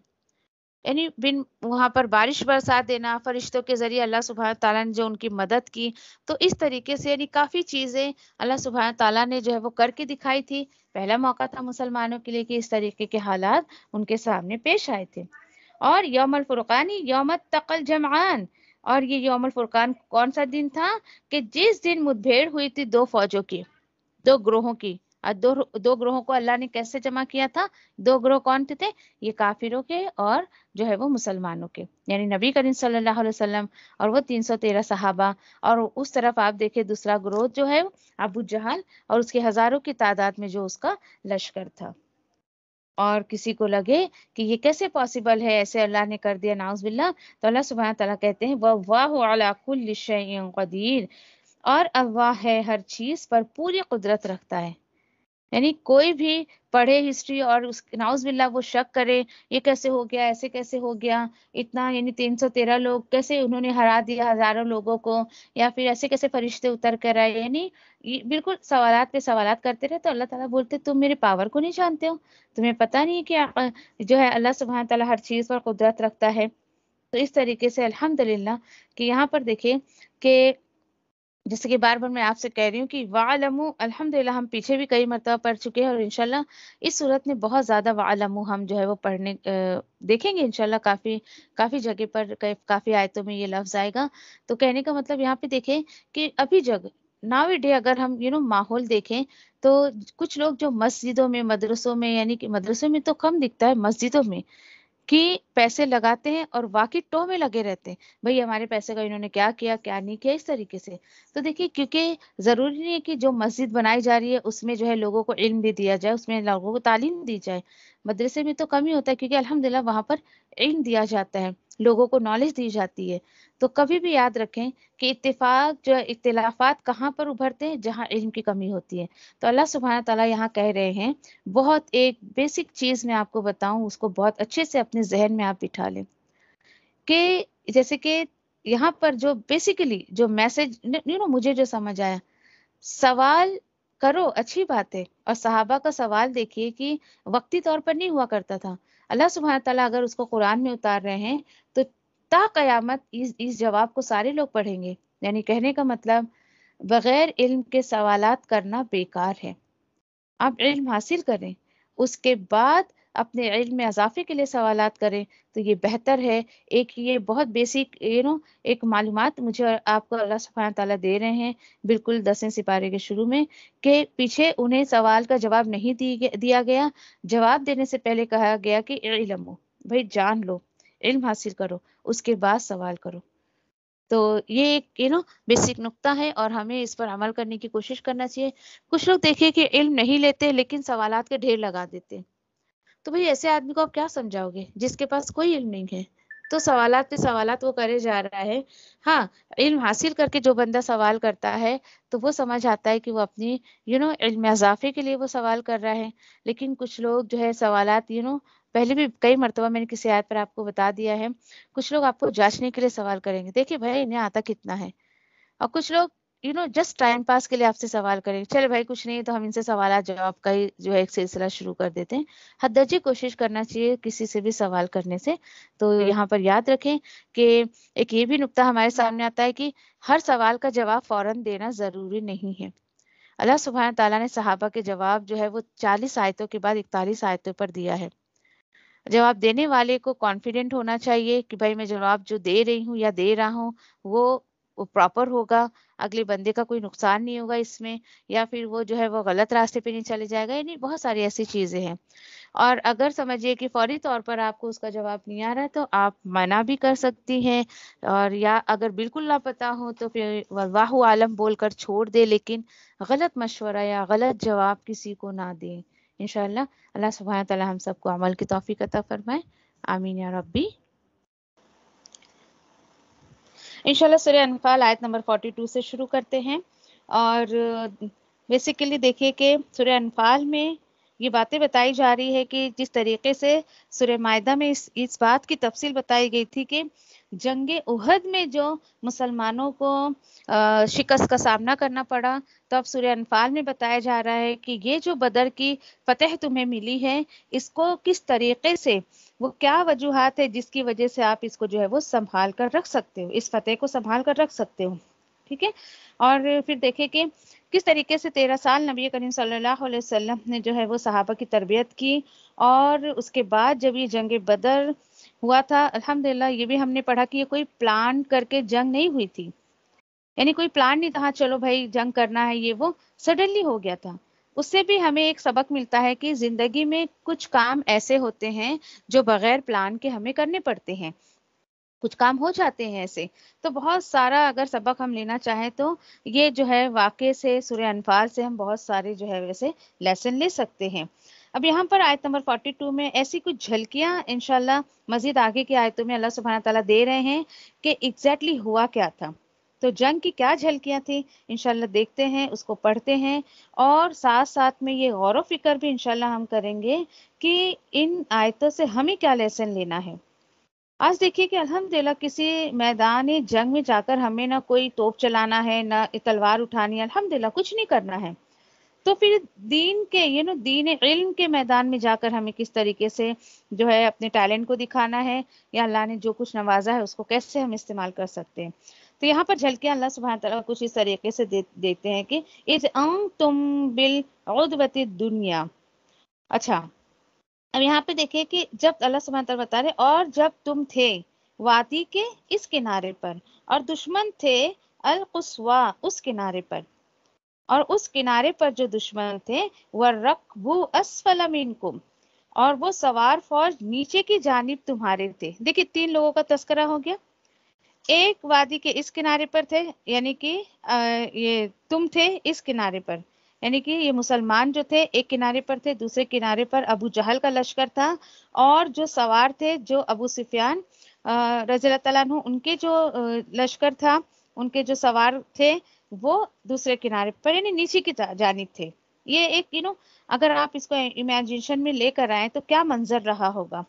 یعنی بن وہاں پر بارش برسا دینا، فرشتوں کے ذریعے اللہ سبحانہ تعالیٰ نے جو ان کی مدد کی، تو اس طریقے سے یعنی کافی چیزیں اللہ سبحانہ تعالیٰ نے جو ہے وہ کر کے دکھائی تھی۔ پہلا موقع تھا مسلمانوں کے لیے کہ اس طریقے کے حالات ان کے سامنے پیش آئے تھے۔ اور یوم الفرقانی یوم التقى الجمعان، اور یہ یوم الفرقان کون سا دن تھا کہ جس دن مدبھیڑ ہوئی تھی دو فوجوں کی، دو گروہوں کی، اور دو گروہوں کو اللہ نے کیسے جمع کیا تھا؟ دو گروہ کون تھے؟ یہ کافروں کے اور جو ہے وہ مسلمانوں کے، یعنی نبی کریم صلی اللہ علیہ وسلم اور وہ 313 صحابہ، اور اس طرف آپ دیکھیں دوسرا گروہ جو ہے ابو جہل اور اس کے ہزاروں کی تعداد میں جو اس کا لشکر تھا۔ اور کسی کو لگے کہ یہ کیسے پاسبل ہے، ایسے اللہ نے کر دیا، نعوذ باللہ، تو اللہ سبحانہ تعالیٰ کہتے ہیں وَاللَّهُ عَلَى كُلِّ شَيْءٍ قَدِيرٌ، اور اللہ ہے ہر چیز پر پوری قدرت رکھتا ہے۔ یعنی کوئی بھی پڑھے ہسٹری اور نعوذ باللہ وہ شک کرے یہ کیسے ہو گیا، ایسے کیسے ہو گیا، اتنا یعنی 313 لوگ کیسے انہوں نے ہرا دیا ہزاروں لوگوں کو، یا پھر ایسے کیسے فرشتے اتر کر آئے، یعنی یہ بالکل سوالات پہ سوالات کرتے رہے، تو اللہ تعالیٰ بولتے تم میرے پاور کو نہیں جانتے ہو، تمہیں پتہ نہیں کہ جو ہے اللہ سبحانہ تعالیٰ ہر چیز پر قدرت رکھتا ہے۔ تو اس طریقے سے الحمدللہ کہ یہاں پر دیکھیں کہ جیسے کہ بار بار میں آپ سے کہہ رہی ہوں کہ وَعَلَمُوا، الحمدللہ ہم پیچھے بھی کئی مرتبہ پڑھ چکے ہیں، اور انشاءاللہ اس صورت میں بہت زیادہ وَعَلَمُوا ہم جو ہے وہ پڑھنے دیکھیں گے انشاءاللہ، کافی جگہ پر کافی آیتوں میں یہ لفظ آئے گا۔ تو کہنے کا مطلب یہاں پہ دیکھیں کہ ابھی ناؤ ڈے اگر ہم ماحول دیکھیں تو کچھ لوگ جو مسجدوں میں، مدرسوں میں، یعنی کہ مدرسوں میں تو کم دکھتا ہے، مسجدوں میں کہ پیسے لگاتے ہیں اور واقعی ٹو میں لگے رہتے ہیں، بھئی ہمارے پیسے کا انہوں نے کیا کیا کیا نہیں کیا، اس طریقے سے۔ تو دیکھیے کیونکہ ضروری نہیں ہے کہ جو مسجد بنائی جا رہی ہے اس میں جو ہے لوگوں کو علم بھی دیا جائے، اس میں لوگوں کو تعلیم دی جائے، مدرسے میں تو کم ہی ہوتا ہے کیونکہ الحمدللہ وہاں پر علم دیا جاتا ہے، لوگوں کو نالج دی جاتی ہے۔ تو کبھی بھی یاد رکھیں کہ اختلافات کہاں پر ابھرتے ہیں؟ جہاں علم کی کمی ہوتی ہے۔ تو اللہ سبحانہ تعالیٰ یہاں کہہ رہے ہیں، بہت ایک بیسک چیز میں آپ کو بتاؤں، اس کو بہت اچھے سے اپنے ذہن میں آپ بٹھا لیں کہ جیسے کہ یہاں پر جو بیسیکلی جو میسج مجھے جو سمجھ آیا، سوال کرو اچھی بات ہے، اور صحابہ کا سوال دیکھیے کہ وقتی طور پر نہیں ہوا کرتا تھا، اللہ سبحانہ تعالیٰ اگر اس کو قرآن میں اتار رہے ہیں تو تا قیامت اس جواب کو سارے لوگ پڑھیں گے، یعنی کہنے کا مطلب بغیر علم کے سوالات کرنا بیکار ہے۔ آپ علم حاصل کریں، اس کے بعد اپنے علم میں اضافے کے لیے سوالات کریں تو یہ بہتر ہے۔ ایک یہ بہت بیسک ایک معلومات مجھے اور آپ کو اللہ سبحانہ تعالیٰ دے رہے ہیں بالکل 10ویں سپارے کے شروع میں، کہ پیچھے انہیں سوال کا جواب نہیں دیا گیا، جواب دینے سے پہلے کہا گیا کہ علم ہو، بھائی جان لو، علم حاصل کرو، اس کے بعد سوال کرو۔ تو یہ ایک بیسک نقطہ ہے اور ہمیں اس پر عمل کرنے کی کوشش کرنا چاہیے۔ کچھ لوگ دیکھیں کہ علم نہیں لیتے لیکن سوالات کے ڈھیر لگا دیتے، تو بھئی ایسے آدمی کو آپ کیا سمجھاؤ گے جس کے پاس کوئی علم نہیں ہے؟ تو سوالات پہ سوالات وہ کرے جا رہا ہے۔ ہاں، علم حاصل کر کے جو بندہ سوال کرتا ہے تو وہ سمجھ آتا ہے کہ وہ اپنی علم اضافے کے لیے وہ سوال کر رہا ہے، لیکن کچھ لوگ جو ہے سوالات پہلے بھی کئی مرتبہ میں نے کسی آیت پر آپ کو بتا دیا ہے، کچھ لوگ آپ کو جانچنے کے لیے سوال کریں گے، دیکھیں بھائی انہیں آتا کتنا ہے، اور کچھ لوگ جسٹ ٹائم پاس کے لیے آپ سے سوال کریں، چلے بھائی کچھ نہیں تو ہم ان سے سوالات جواب کا ہی جو ہے ایک سلسلہ شروع کر دیتے ہیں۔ حد درجے کوشش کرنا چاہیے کسی سے بھی سوال کرنے سے۔ تو یہاں پر یاد رکھیں کہ ایک یہ بھی نقطہ ہمارے سامنے آتا ہے کہ ہر سوال کا جواب فوراً دینا ضروری نہیں ہے۔ اللہ سبحانہ تعالیٰ نے صحابہ کے جواب جو ہے وہ 40 آیتوں کے بعد 41 آیتوں پر دیا ہے۔ جواب دینے والے کو کانفیڈنٹ ہونا چاہیے کہ بھائی میں جواب جو دے رہی ہوں یا دے رہا ہوں وہ وہ پراپر ہوگا، اگلے بندے کا کوئی نقصان نہیں ہوگا اس میں، یا پھر وہ جو ہے وہ غلط راستے پہ نہیں چلے جائے گا، یعنی بہت ساری ایسی چیزیں ہیں۔ اور اگر سمجھیے کہ فوری طور پر آپ کو اس کا جواب نہیں آ رہا ہے تو آپ منع بھی کر سکتی ہیں، اور یا اگر بالکل نہ پتا ہو تو پھر واللہ عالم بول کر چھوڑ دے، لیکن غلط مشورہ یا غلط جواب کسی کو نہ دیں انشاءاللہ۔ اللہ سبحانہ تعالی ہم سب کو عمل کی توفیق عطا فرمائے، آمین یا ربی۔ انشاءاللہ سورہ انفال آیت نمبر 42 سے شروع کرتے ہیں، اور بیسیکلی دیکھیے کہ سورہ انفال میں یہ باتیں بتائی جا رہی ہے کہ جس طریقے سے سورہ مائدہ میں اس بات کی تفصیل بتائی گئی تھی کہ جنگ احد میں جو مسلمانوں کو شکست کا سامنا کرنا پڑا، تو اب سورہ انفال میں بتایا جا رہا ہے کہ یہ جو بدر کی فتح تمہیں ملی ہے، اس کو کس طریقے سے، وہ کیا وجوہات ہے جس کی وجہ سے آپ اس کو جو ہے وہ سنبھال کر رکھ سکتے ہو، اس فتح کو سنبھال کر رکھ سکتے ہو، ٹھیک ہے۔ اور پھر دیکھیں کہ کس طریقے سے 13 سال نبی کریم صلی اللہ علیہ وسلم نے جو ہے وہ صحابہ کی تربیت کی، اور اس کے بعد جب یہ جنگ بدر ہوا تھا، الحمدللہ یہ بھی ہم نے پڑھا کہ یہ کوئی پلان کر کے جنگ نہیں ہوئی تھی، یعنی کوئی پلان نہیں تھا چلو بھائی جنگ کرنا ہے، یہ وہ سڈنلی ہو گیا تھا۔ اس سے بھی ہمیں ایک سبق ملتا ہے کہ زندگی میں کچھ کام ایسے ہوتے ہیں جو بغیر پلان کے ہمیں کرنے پڑتے ہیں، کچھ کام ہو جاتے ہیں ایسے۔ تو بہت سارا اگر سبق ہم لینا چاہیں تو یہ جو ہے واقعے سے، سورہ انفال سے ہم بہت سارے جو ہے ویسے لیسن لے سکتے ہیں۔ اب یہاں پر آیت نمبر 42 میں ایسی کچھ جھلکیاں انشاءاللہ مزید آگے کی آیتوں میں اللہ سبحانہ تعالیٰ دے رہے ہیں کہ ایگزیکٹلی ہوا کیا تھا، تو جنگ کی کیا جھلکیاں تھیں انشاءاللہ دیکھتے ہیں، اس کو پڑھتے ہیں، اور ساتھ ساتھ میں یہ غور و فکر بھی انشاءاللہ ہم کریں گے کہ ان آیتوں سے ہمیں کیا لیسن لینا ہے۔ آج دیکھیے کہ الحمدللہ کسی میدان جنگ میں جا کر ہمیں نہ کوئی توپ چلانا ہے، نہ تلوار اٹھانی ہے، الحمدللہ کچھ نہیں کرنا ہے، تو پھر دین کے دین علم کے میدان میں جا کر ہمیں کس طریقے سے جو ہے اپنے ٹیلنٹ کو دکھانا ہے، یا اللہ نے جو کچھ نوازا ہے اس کو کیسے ہم استعمال کر سکتے ہیں۔ تو یہاں پر جھلکیاں اللہ سبحانہ تعالیٰ کچھ اس طریقے سے دیتے ہیں کہ اذ انتم بالعدوۃ الدنیا۔ اچھا، اب یہاں پہ دیکھیں کہ جب اللہ سبحانہ تعالیٰ بتا رہے اور جب تم تھے وادی کے اس کنارے پر، اور دشمن تھے القصویٰ اس کنارے پر، اور اس کنارے پر جو دشمن تھے وَالرَّكْبُ أَسْفَلَ مِنْكُمْ، اور وہ سوار فوج نیچے کی جانب تمہارے تھے۔ دیکھیں 3 لوگوں کا تذکرہ ہو گیا، ایک وادی کے اس کنارے پر تھے، یعنی کہ یہ تم تھے اس کنارے پر، یعنی کہ یہ مسلمان جو تھے ایک کنارے پر تھے، دوسرے کنارے پر ابو جہل کا لشکر تھا، اور جو سوار تھے جو ابو سفیان رضی اللہ تعالیٰ عنہ ان کے جو لشکر تھا، ان کے جو سوار تھے وہ دوسرے کنارے پر، یعنی نیچے کی جانب تھے۔ یہ ایک اگر آپ اس کو امیجنیشن میں لے کر آئیں تو کیا منظر رہا ہوگا۔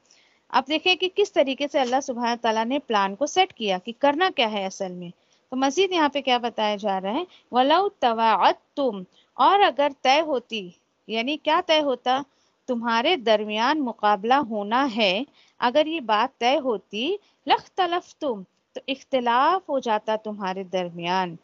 اب دیکھیں کہ کس طریقے سے اللہ سبحانہ تعالیٰ نے پلان کو سیٹ کیا کہ کرنا کیا ہے اصل میں۔ تو مزید یہاں پہ کیا بتایا جا رہا ہے، وَلَوْ تَوَاعَدْتُمْ، اور اگر طے ہوتی، یعنی کیا طے ہوتا، تمہارے درمیان مقابلہ ہونا ہے، اگر یہ بات طے ہوتی، لَاخْتَلَفْتُمْ، تو اختلاف ہو جاتا تمہارے درمیان،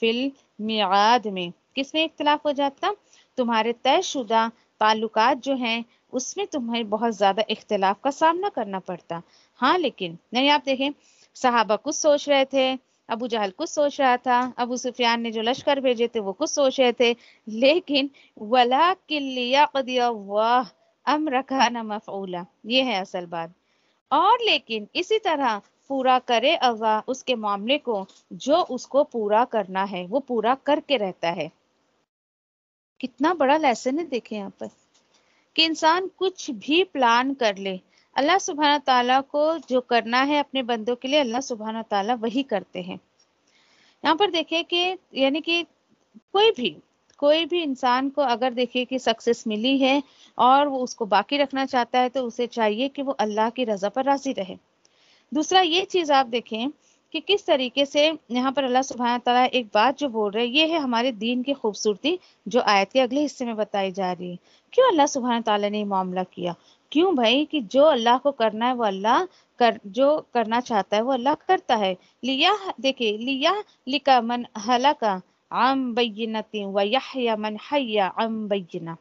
فی المیعاد میں، کس میں اختلاف ہو جاتا، تمہارے طے شدہ تعلقات جو ہیں اس میں تمہیں بہت زیادہ اختلاف کا سامنا کرنا پڑتا۔ ہاں لیکن نہیں، آپ دیکھیں صحابہ کچھ سوچ رہے تھے، ابو جہل کچھ سوچ رہا تھا، ابو سفیان نے جو لشکر بھیجے تھے وہ کچھ سوچ رہے تھے، لیکن وَلَٰكِن لِيَقْضِيَ اللَّهُ أَمْرًا كَانَ مَفْعُولًا، یہ ہے اصل بات، اور لیکن اسی طرح پورا کرے اللہ اس کے معاملے کو جو اس کو پورا کرنا ہے، وہ پورا کر کے رہتا ہے۔ کتنا بڑا لیسن ہے، دیکھیں یہاں پر کہ انسان کچھ بھی پلان کر لے، اللہ سبحانہ تعالیٰ کو جو کرنا ہے اپنے بندوں کے لیے اللہ سبحانہ تعالیٰ وہی کرتے ہیں۔ یہاں پر دیکھیں کہ یعنی کہ کوئی بھی انسان کو اگر دیکھیں کہ سکسیس ملی ہے اور وہ اس کو باقی رکھنا چاہتا ہے تو اسے چاہیے کہ وہ اللہ کی رضا پر راضی رہے۔ دوسرا یہ چیز آپ دیکھیں کہ کس طریقے سے یہاں پر اللہ سبحانہ تعالیٰ ایک بات جو بول رہے ہیں، یہ ہے ہمارے دین کی خوبصورتی جو آیت کے اگلے حصے میں بتائی جا رہی ہے۔ کیوں اللہ سبحانہ تعالیٰ نے یہ معاملہ کیا؟ کیوں بھائی کہ جو اللہ کو کرنا ہے وہ اللہ جو کرنا چاہتا ہے وہ اللہ کرتا ہے۔ دیکھیں لِيَهْلِكَ مَنْ هَلَكَ عَنْ بَيِّنَةٍ وَيَحْيَىٰ مَنْ حَيَّ عَنْ بَيِّنَةٍ،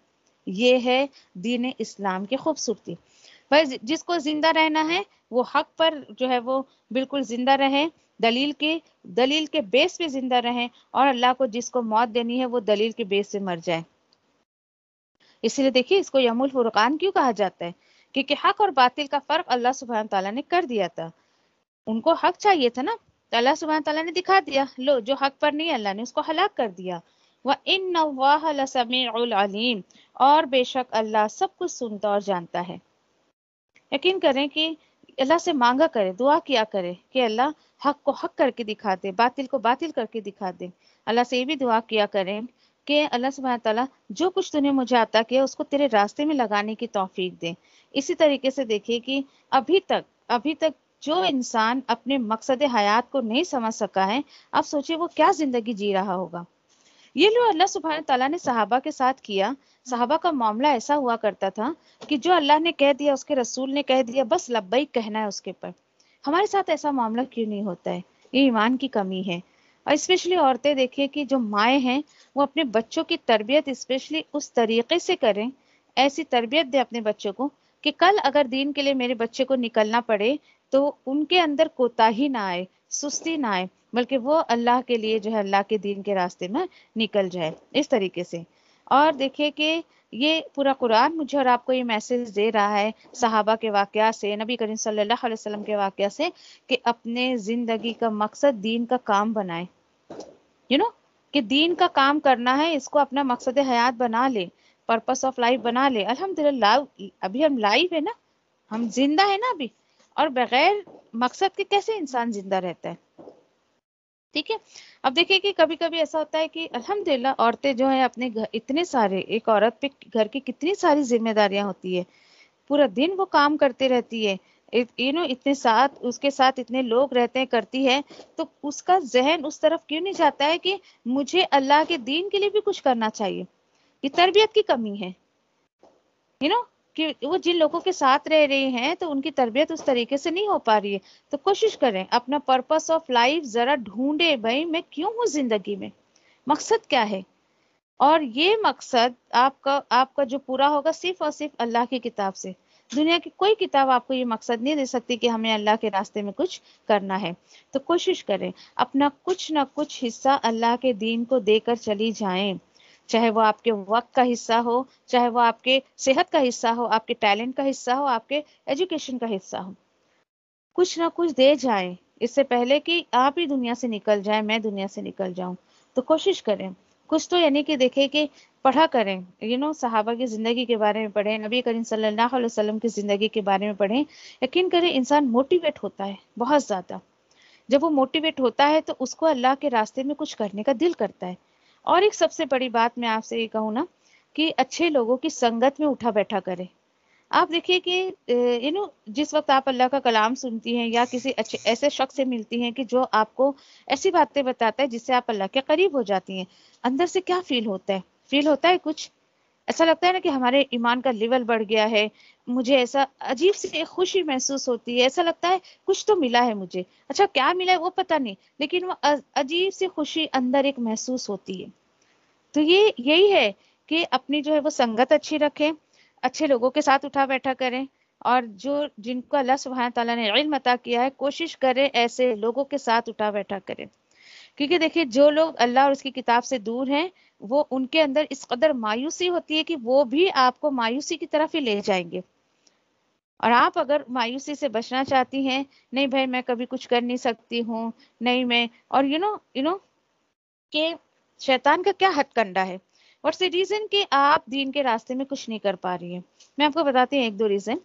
یہ ہے دین اسلام کی خوبصورتی۔ بھائی جس کو زندہ رہنا ہے وہ حق پر جو ہے وہ بالکل زندہ رہے، دلیل کے بیس پہ زندہ رہیں، اور اللہ کو جس کو موت دینی ہے وہ دلیل کے بیس سے مر جائے۔ اسی لیے دیکھیے اس کو یوم الفرقان کیوں کہا جاتا ہے، کیونکہ حق اور باطل کا فرق اللہ سبحانہ تعالیٰ نے کر دیا تھا۔ ان کو حق چاہیے تھا نا، تو اللہ سبحانہ تعالیٰ نے دکھا دیا، لو جو حق پر نہیں اللہ نے اس کو ہلاک کر دیا۔ وَإِنَّ اللَّهَ لَسَمِيعٌ الْعَلِيمٌ، اور بے شک اللہ سب کچھ سنتا اور جانتا ہے۔ یقین کریں کہ اللہ سے مانگا کرے، دعا کیا کرے کہ اللہ حق کو حق کر کے دکھا دے، باطل کو باطل کر کے دکھا دے۔ اللہ سے یہ بھی دعا کیا کریں کہ اللہ سبحانہ تعالیٰ جو کچھ تو نے مجھے عطا کیا اس کو تیرے راستے میں لگانے کی توفیق دے۔ اسی طریقے سے دیکھیے کہ ابھی تک جو انسان اپنے مقصد حیات کو نہیں سمجھ سکا ہے، اب سوچئے وہ کیا زندگی جی رہا ہوگا۔ یہ جو اللہ سبحانہ تعالیٰ نے صحابہ کے ساتھ کیا، صحابہ کا معاملہ ایسا ہوا کرتا تھا کہ جو اللہ نے کہہ دیا، اس کے رسول نے کہہ دیا، بس لبیک کہنا ہے اس کے پر۔ ہمارے ساتھ ایسا معاملہ کیوں نہیں ہوتا ہے؟ یہ ایمان کی کمی ہے۔ اور اسپیشلی عورتیں دیکھیے کہ جو مائیں ہیں وہ اپنے بچوں کی تربیت اسپیشلی اس طریقے سے کریں، ایسی تربیت دیں اپنے بچوں کو کہ کل اگر دین کے لیے میرے بچے کو نکلنا پڑے تو ان کے اندر کوتاہی نہ آئے، سستی نہ آئے، بلکہ وہ اللہ کے لیے جو ہے اللہ کے دین کے راستے میں نکل جائے اس طریقے سے۔ اور دیکھیے کہ یہ پورا قرآن مجھے اور آپ کو یہ میسج دے رہا ہے صحابہ کے واقعات سے، نبی کریم صلی اللہ علیہ وسلم کے واقعہ سے، کہ اپنے زندگی کا مقصد دین کا کام بنائیں، کہ دین کا کام کرنا ہے، اس کو اپنا مقصد حیات بنا لے، پرپس آف لائف بنا لے۔ الحمدللہ ابھی ہم لائف ہے نا، ہم زندہ ہیں نا ابھی، اور بغیر مقصد کے کیسے انسان زندہ رہتا ہے؟ ٹھیک ہے۔ اب دیکھیں کہ کبھی کبھی ایسا ہوتا ہے کہ الحمدللہ عورتیں جو ہیں اپنے گھر اتنے سارے، ایک عورت پہ گھر کی کتنی ساری ذمہ داریاں ہوتی ہے، پورا دن وہ کام کرتے رہتی ہے، اس کے ساتھ اتنے لوگ رہتے ہیں، کرتی ہے، تو اس کا ذہن اس طرف کیوں نہیں جاتا ہے کہ مجھے اللہ کے دین کے لیے بھی کچھ کرنا چاہیے؟ یہ تربیت کی کمی ہے، کہ وہ جن لوگوں کے ساتھ رہ رہی ہیں تو ان کی تربیت اس طریقے سے نہیں ہو پا رہی ہے۔ تو کوشش کریں اپنا پرپس آف لائف ذرا ڈھونڈے، بھائی میں کیوں ہوں زندگی میں، مقصد کیا ہے؟ اور یہ مقصد آپ کا جو پورا ہوگا صرف اور صرف اللہ کی کتاب سے۔ دنیا کی کوئی کتاب آپ کو یہ مقصد نہیں دے سکتی کہ ہمیں اللہ کے راستے میں کچھ کرنا ہے۔ تو کوشش کریں اپنا کچھ نہ کچھ حصہ اللہ کے دین کو دے کر چلی جائیں، چاہے وہ آپ کے وقت کا حصہ ہو، چاہے وہ آپ کے صحت کا حصہ ہو، آپ کے ٹیلنٹ کا حصہ ہو، آپ کے ایجوکیشن کا حصہ ہو، کچھ نہ کچھ دے جائیں اس سے پہلے کہ آپ ہی دنیا سے نکل جائیں، میں دنیا سے نکل جاؤں۔ تو کوشش کریں کچھ تو، یعنی کہ دیکھیں کہ پڑھا کریں، صحابہ کی زندگی کے بارے میں پڑھیں، نبی کریم صلی اللہ علیہ وسلم کی زندگی کے بارے میں پڑھیں۔ یقین کریں انسان موٹیویٹ ہوتا ہے بہت زیادہ، جب وہ موٹیویٹ ہوتا ہے تو اس کو اللہ کے راستے میں کچھ کرنے کا دل کرتا ہے۔ اور ایک سب سے بڑی بات میں آپ سے یہ کہوں نا کہ اچھے لوگوں کی سنگت میں اٹھا بیٹھا کریں۔ آپ دیکھیے کہ جس وقت آپ اللہ کا کلام سنتی ہیں یا کسی اچھے ایسے شخص سے ملتی ہیں کہ جو آپ کو ایسی باتیں بتاتا ہے جس سے آپ اللہ کے قریب ہو جاتی ہیں، اندر سے کیا فیل ہوتا ہے؟ فیل ہوتا ہے کچھ ایسا لگتا ہے نا کہ ہمارے ایمان کا لیول بڑھ گیا ہے، مجھے ایسا عجیب سی ایک خوشی محسوس ہوتی ہے، ایسا لگتا ہے کچھ تو ملا ہے مجھے، اچھا کیا ملا ہے وہ پتہ نہیں، لیکن وہ عجیب سی خوشی اندر ایک محسوس ہوتی ہے۔ تو یہی ہے کہ اپنی جو ہے وہ سنگت اچھی رکھیں، اچھے لوگوں کے ساتھ اٹھا بیٹھا کریں، اور جن کو اللہ سبحانہ تعالیٰ نے علم عطا کیا ہے کوشش کریں ایسے لوگوں کے ساتھ اٹھا بیٹھا کریں، کیونکہ دیکھیے جو لوگ اللہ اور اس کی کتاب سے دور ہیں وہ ان کے اندر اس قدر مایوسی ہوتی ہے کہ وہ بھی آپ کو مایوسی کی طرف ہی لے جائیں گے۔ اور آپ اگر مایوسی سے بچنا چاہتی ہیں، نہیں بھائی میں کبھی کچھ کر نہیں سکتی ہوں، نہیں میں، اور کہ شیطان کا کیا ہتھ کنڈا ہے، واٹس the ریزن کہ آپ دین کے راستے میں کچھ نہیں کر پا رہی ہیں۔ میں آپ کو بتاتی ہوں ایک دو ریزن۔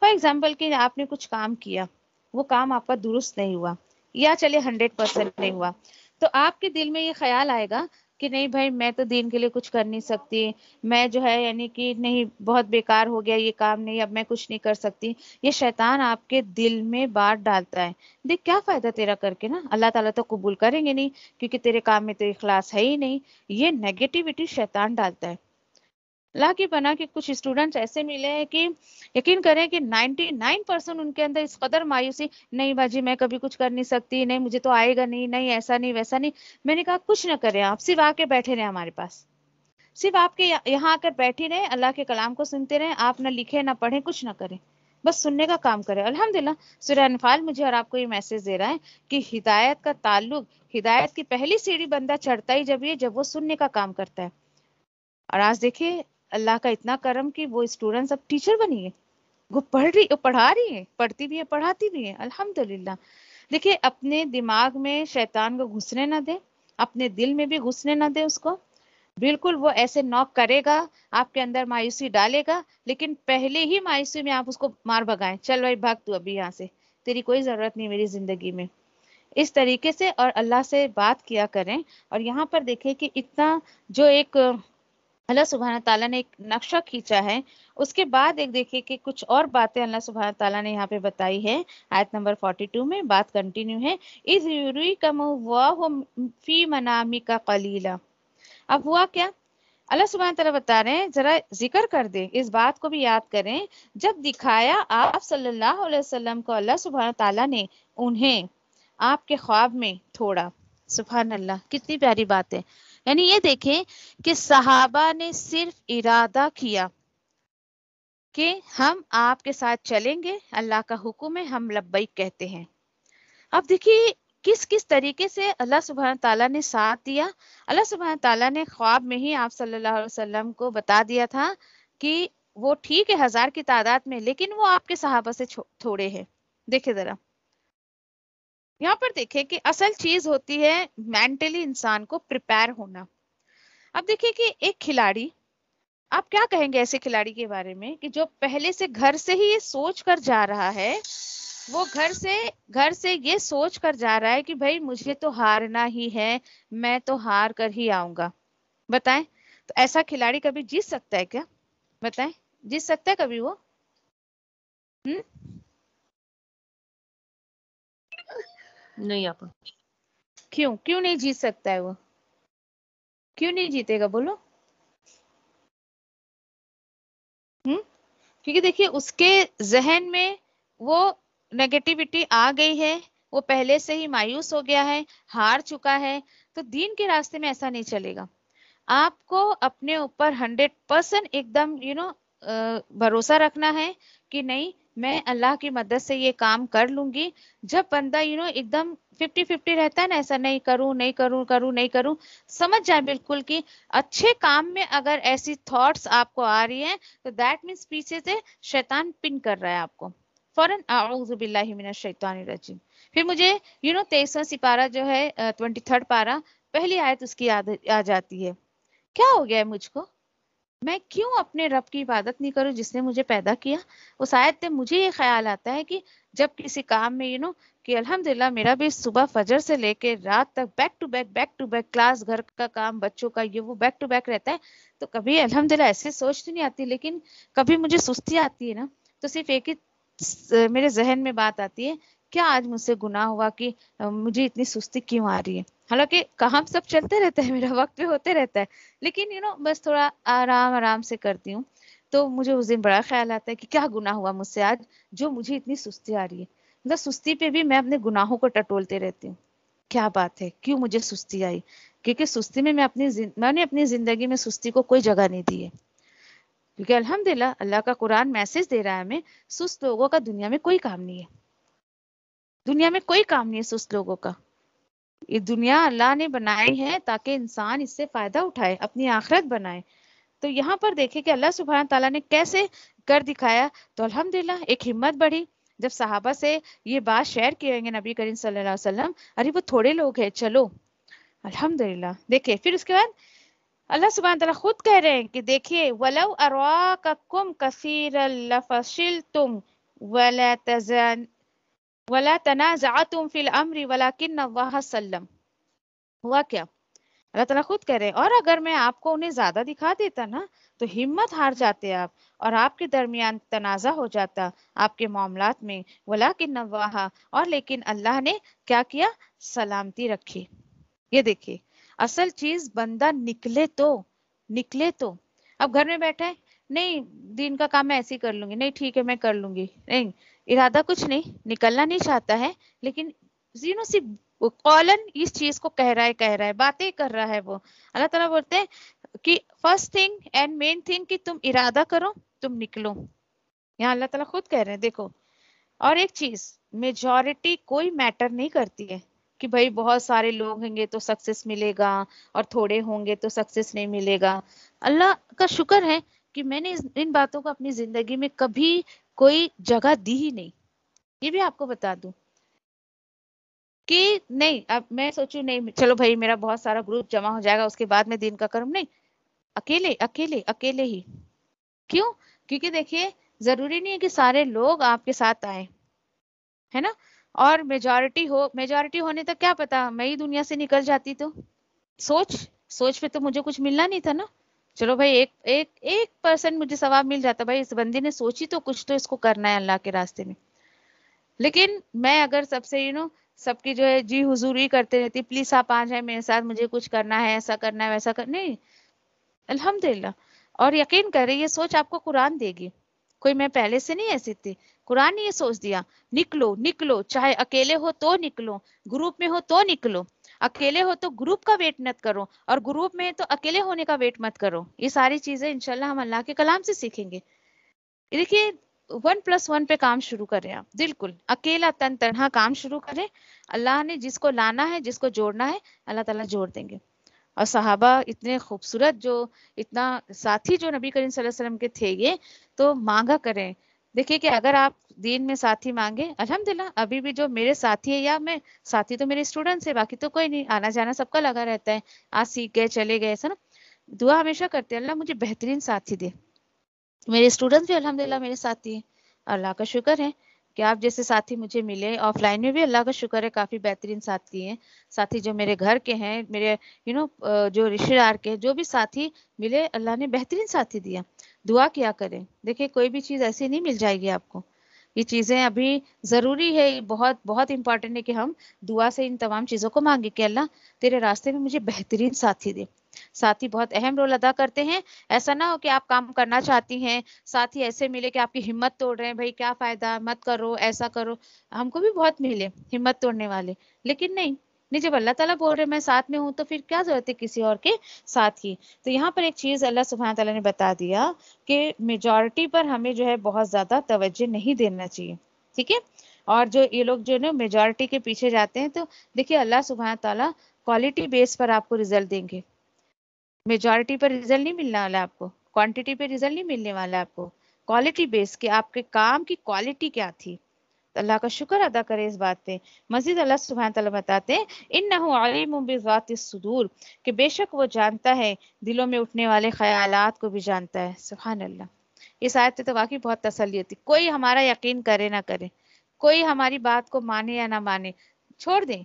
فار ایگزامپل کہ آپ نے کچھ کام کیا، وہ کام آپ کا درست نہیں ہوا، یا چلے 100% نہیں ہوا، تو آپ کے دل میں یہ خیال آئے گا کہ نہیں بھائی میں تو دین کے لیے کچھ کر نہیں سکتی، میں جو ہے یعنی کہ نہیں بہت بیکار ہو گیا یہ کام، نہیں اب میں کچھ نہیں کر سکتی۔ یہ شیطان آپ کے دل میں بات ڈالتا ہے، دیکھ کیا فائدہ تیرا کر کے نا، اللہ تعالیٰ تو قبول کریں گے نہیں کیونکہ تیرے کام میں تو اخلاص ہے ہی نہیں۔ یہ نیگیٹیوٹی شیطان ڈالتا ہے۔ اللہ کی بنا کے کچھ اسٹوڈنٹس ایسے ملے ہیں کہ یقین کریں کہ 99% ان کے اندر اس قدر مایوسی، نہیں باجی میں کبھی کچھ کر نہیں سکتی، نہیں مجھے تو آئے گا نہیں، نہیں ایسا نہیں ویسا نہیں۔ میں نے کہا کچھ نہ کریں، آپ صرف آ کے بیٹھے رہیں ہمارے پاس، صرف آپ کے یہاں آ کر بیٹھی رہیں، اللہ کے کلام کو سنتے رہیں، آپ نہ لکھیں نہ پڑھیں، کچھ نہ کریں، بس سننے کا کام کرے. الحمدللہ سورہ انفال مجھے اور آپ کو یہ میسج دے رہا ہے کہ ہدایت کا تعلق، ہدایت کی پہلی سیڑھی بندہ چڑھتا ہی جب وہ سننے کا کام کرتا ہے. اور آج دیکھیے اللہ کا اتنا کرم کہ وہ اسٹوڈنٹس اب ٹیچر بنی ہے، وہ پڑھا رہی ہے، پڑھتی بھی ہے پڑھاتی بھی ہے. الحمدللہ. دیکھیے اپنے دماغ میں شیطان کو گھسنے نہ دے، اپنے دل میں بھی گھسنے نہ دے اس کو. بالکل وہ ایسے نوک کرے گا، آپ کے اندر مایوسی ڈالے گا، لیکن پہلے ہی مایوسی میں آپ اس کو مار بھگائیں. چل بھائی بھاگ تو ابھی یہاں سے، تیری کوئی ضرورت نہیں میری زندگی میں. اس طریقے سے اور اللہ سے بات کیا کریں. اور یہاں پر دیکھیں کہ اتنا جو ایک اللہ سبحانہ تعالیٰ نے ایک نقشہ کھینچا ہے، اس کے بعد ایک دیکھیے کہ کچھ اور باتیں اللہ سبحانہ تعالیٰ نے یہاں پہ بتائی ہے. آیت نمبر 42 میں بات کنٹینیو ہے. اِذْ يُرِيكَهُمُ اللَّهُ فِي مَنَامِكَ قَلِيلًا. اب ہوا کیا؟ اللہ سبحانہ تعالیٰ بتا رہے ہیں، ذرا ذکر کر دیں، اس بات کو بھی یاد کریں. جب دکھایا آپ صلی اللہ علیہ وسلم کو اللہ سبحانہ تعالیٰ نے انہیں آپ کے خواب میں تھوڑا. سبحان اللہ، کتنی پیاری بات ہے. یعنی یہ دیکھیں کہ صحابہ نے صرف ارادہ کیا کہ ہم آپ کے ساتھ چلیں گے، اللہ کا حکم ہے، ہم لبیک کہتے ہیں. اب دیکھیے کس طریقے سے اللہ سبحانہ تعالیٰ نے ساتھ دیا. اللہ سبحانہ تعالیٰ نے خواب میں ہی آپ صلی اللہ علیہ وسلم کو بتا دیا تھا کہ وہ ٹھیک ہے 1000 کی تعداد میں، لیکن وہ آپ کے صحابہ سے تھوڑے ہیں. دیکھیں ذرا یہاں پر دیکھیں کہ اصل چیز ہوتی ہے مینٹلی انسان کو پریپئر ہونا. اب دیکھیں کہ ایک کھلاڑی، آپ کیا کہیں گے ایسے کھلاڑی کے بارے میں کہ جو پہلے سے گھر سے ہی یہ سوچ کر جا رہا ہے، وہ گھر سے یہ سوچ کر جا رہا ہے کہ بھائی مجھے تو ہارنا ہی ہے، میں تو ہار کر ہی آؤں گا. بتائیں تو ایسا کھلاڑی کبھی جیت سکتا ہے کیا؟ بتائیں جیت سکتا ہے کبھی وہ؟ نہیں آپا. کیوں نہیں جیت سکتا ہے وہ؟ کیوں نہیں جیتے گا بولو؟ کیونکہ دیکھیے اس کے ذہن میں وہ نیگیٹیوٹی آ گئی ہے، وہ پہلے سے ہی مایوس ہو گیا ہے، ہار چکا ہے. تو دین کے راستے میں ایسا نہیں چلے گا. آپ کو اپنے اوپر 100% ایک دم بھروسہ رکھنا ہے کہ نہیں میں اللہ کی مدد سے یہ کام کر لوں گی. جب بندہ ایک دم 50-50 رہتا ہے نا، ایسا نہیں کروں، سمجھ جائے بالکل کہ اچھے کام میں اگر ایسی تھاٹس آپ کو آ رہی ہیں تو دیٹ مینس پیچھے سے شیطان پن کر رہا ہے آپ کو. فوراً اعوذ باللہ من الشیطان الرجیم. پھر مجھے 23واں سپارہ جو ہے 23rd پارہ پہلی آیت اس کی آ جاتی ہے. کیا ہو گیا ہے مجھ کو؟ میں کیوں اپنے رب کی عبادت نہیں کروں جس نے مجھے پیدا کیا؟ اس آیت میں مجھے یہ خیال آتا ہے کہ جب کسی کام میں کہ الحمدللہ میرا بھی صبح فجر سے لے کے رات تک بیک ٹو بیک کلاس، گھر کا کام، بچوں کا یہ وہ بیک ٹو بیک رہتا ہے، تو کبھی الحمدللہ ایسے سوچ تو نہیں آتی، لیکن کبھی مجھے سستی آتی ہے نا، تو صرف ایک ہی میرے ذہن میں بات آتی ہے، کیا آج مجھ سے گناہ ہوا کہ مجھے اتنی سستی کیوں آ رہی ہے؟ حالانکہ کام سب چلتے رہتا ہے، میرا وقت پہ ہوتے رہتا ہے، لیکن بس تھوڑا آرام سے کرتی ہوں. تو مجھے اس دن بڑا خیال آتا ہے کہ کیا گناہ ہوا مجھ سے آج جو مجھے اتنی سستی آ رہی ہے. مطلب سستی پہ بھی میں اپنے گناہوں کو ٹٹولتے رہتی ہوں. کیا بات ہے، کیوں مجھے سستی آئی؟ کیونکہ سستی میں میں نے اپنی زندگی میں سستی کو کوئی جگہ نہیں دی ہے. کیونکہ الحمدللہ اللہ کا قرآن میسج دے رہا ہے ہمیں، سست لوگوں کا دنیا میں کوئی کام نہیں ہے. دنیا میں کوئی کام نہیں ہے سست لوگوں کا. یہ دنیا اللہ نے بنائی ہے تاکہ انسان اس سے فائدہ اٹھائے، اپنی آخرت بنائے. تو یہاں پر دیکھیں کہ اللہ سبحانہ تعالیٰ نے کیسے کر دکھایا. تو الحمدللہ ایک ہمت بڑھی جب صحابہ سے یہ بات شیئر کیے گے نبی کریم صلی اللہ علیہ وسلم، ارے وہ تھوڑے لوگ ہیں چلو. الحمدللہ دیکھیں پھر اس کے بعد اللہ سبحانہ تعالیٰ خود کہہ رہے ہیں کہ دیکھیے وَلَوْ أَرَاكَكُمْ كَثِيرًا لَفَشِلْتُمْ وَلَا تَنَازَعْتُمْ فِي الْأَمْرِ وَلَكِنَّ اللَّهَ سَلَّمَ. ہوا کیا؟ اللہ تعالیٰ خود کہہ رہے ہیں اور اگر میں آپ کو انہیں زیادہ دکھا دیتا نا تو ہمت ہار جاتے آپ، اور آپ کے درمیان تنازع ہو جاتا آپ کے معاملات میں. وَلَكِنَّ اللَّهَ، اور لیکن اللہ نے کیا کیا؟ سلامتی رکھی. یہ دیکھیے اصل چیز بندہ نکلے تو اب گھر میں بیٹھا ہے، نہیں دین کا کام میں ایسے ہی کر لوں گی، نہیں ٹھیک ہے میں کر لوں گی، نہیں ارادہ کچھ نہیں، نکلنا نہیں چاہتا ہے، لیکن صرف قولن اس چیز کو کہہ رہا ہے باتیں کر رہا ہے. وہ اللہ تعالیٰ بولتے ہیں کہ first thing and main thing کہ تم ارادہ کرو، تم نکلو. یہاں اللہ تعالیٰ خود کہہ رہے ہیں دیکھو. اور ایک چیز، میجورٹی کوئی میٹر نہیں کرتی ہے کہ بھائی بہت سارے لوگ ہوں گے تو سکسیس ملے گا اور تھوڑے ہوں گے تو سکسیس نہیں ملے گا. اللہ کا شکر ہے کہ میں نے ان باتوں کو اپنی زندگی میں کبھی کوئی جگہ دی ہی نہیں. یہ بھی آپ کو بتا دوں کہ نہیں اب میں سوچوں نہیں چلو بھائی میرا بہت سارا گروپ جمع ہو جائے گا اس کے بعد میں دین کا کروں. نہیں، اکیلے اکیلے اکیلے ہی. کیوں؟ کیونکہ دیکھیے ضروری نہیں ہے کہ سارے لوگ آپ کے ساتھ آئیں، ہے نا. اور میجورٹی ہونے تک کیا پتا میں ہی دنیا سے نکل جاتی تو سوچ پہ تو مجھے کچھ ملنا نہیں تھا نا. چلو بھائی ایک پرسنٹ مجھے ثواب مل جاتا، بھائی اس بندی نے سوچی تو کچھ تو اس کو کرنا ہے اللہ کے راستے میں. لیکن میں اگر سب سے سب کی جو ہے جی حضوری کرتے رہتی، پلیز آپ آ جائیں میرے ساتھ، مجھے کچھ کرنا ہے، ایسا کرنا ہے ویسا کرنا. نہیں، الحمدللہ. اور یقین کرے یہ سوچ آپ کو قرآن دے گی. کوئی میں پہلے سے نہیں ایسی تھی، قرآن نے یہ سوچ دیا نکلو چاہے اکیلے ہو تو نکلو، گروپ میں ہو تو نکلو. اکیلے ہو تو گروپ کا ویٹ مت کرو، اور گروپ میں تو اکیلے ہونے کا ویٹ مت کرو. یہ ساری چیزیں انشاءاللہ ہم اللہ کے کلام سے سیکھیں گے. دیکھیے 1+1 پہ کام شروع کریں آپ، بالکل اکیلا تنہا کام شروع کریں. اللہ نے جس کو لانا ہے، جس کو جوڑنا ہے، اللہ تعالیٰ جوڑ دیں گے. اور صحابہ اتنے خوبصورت، جو اتنا ساتھی جو نبی کریم صلی اللہ علیہ وسلم کے تھے، یہ تو مانگا کریں. دیکھیے کہ اگر آپ دین میں ساتھی مانگے، الحمدللہ ابھی بھی جو میرے ساتھی ہے، یا میں ساتھی تو میرے اسٹوڈنٹس ہے، باقی تو کوئی نہیں، آنا جانا سب کا لگا رہتا ہے. آج سیکھ گئے چلے گئے ایسا نا. دعا ہمیشہ کرتے ہیں اللہ مجھے بہترین ساتھی دے. میرے اسٹوڈنٹس بھی الحمدللہ میرے ساتھی ہیں. اللہ کا شکر ہے کہ آپ جیسے ساتھی مجھے ملے. آف لائن میں بھی اللہ کا شکر ہے کافی بہترین ساتھی ہیں. ساتھی جو میرے گھر کے ہیں، میرے جو رشتے دار کے، جو بھی ساتھی ملے، اللہ نے بہترین ساتھی دیا. دعا کیا کریں. دیکھیں کوئی بھی چیز ایسی نہیں مل جائے گی آپ کو. یہ چیزیں ابھی ضروری ہے، بہت بہت امپورٹنٹ ہے کہ ہم دعا سے ان تمام چیزوں کو مانگیں کہ اللہ تیرے راستے میں مجھے بہترین ساتھی دے. ساتھی بہت اہم رول ادا کرتے ہیں. ایسا نہ ہو کہ آپ کام کرنا چاہتی ہیں، ساتھی ایسے ملے کہ آپ کی ہمت توڑ رہے ہیں، بھائی کیا فائدہ، مت کرو، ایسا کرو. ہم کو بھی بہت ملے ہمت توڑنے والے، لیکن نہیں جب اللہ تعالیٰ بول رہے میں ساتھ میں ہوں تو پھر کیا ضرورت ہے کسی اور کے ساتھ کی. تو یہاں پر ایک چیز اللہ سبحانہ تعالیٰ نے بتا دیا کہ میجورٹی پر ہمیں جو ہے بہت زیادہ توجہ نہیں دینا چاہیے. ٹھیک ہے. اور جو یہ لوگ جو ہے میجورٹی کے پیچھے جاتے ہیں، تو دیکھیے اللہ سبحانہ تعالیٰ کوالٹی بیس پر آپ کو رزلٹ دیں گے. میجورٹی پر رزلٹ نہیں ملنے والا آپ کو، کوانٹٹی پہ رزلٹ نہیں ملنے والا آپ کو، کوالٹی بیس کہ آپ کے کام کی کوالٹی کیا تھی. اللہ کا شکر ادا کرے اس بات پہ. مزید اللہ سبحانہ تعالیٰ بتاتے ہیں انہ علیم بذات الصدور، کہ بے شک وہ جانتا ہے دلوں میں اٹھنے والے خیالات کو بھی جانتا ہے. سبحان اللہ. اس آیت تو واقعی بہت تسلی ہوتی. کوئی ہمارا یقین کرے نہ کرے، کوئی ہماری بات کو مانے یا نہ مانے، چھوڑ دیں.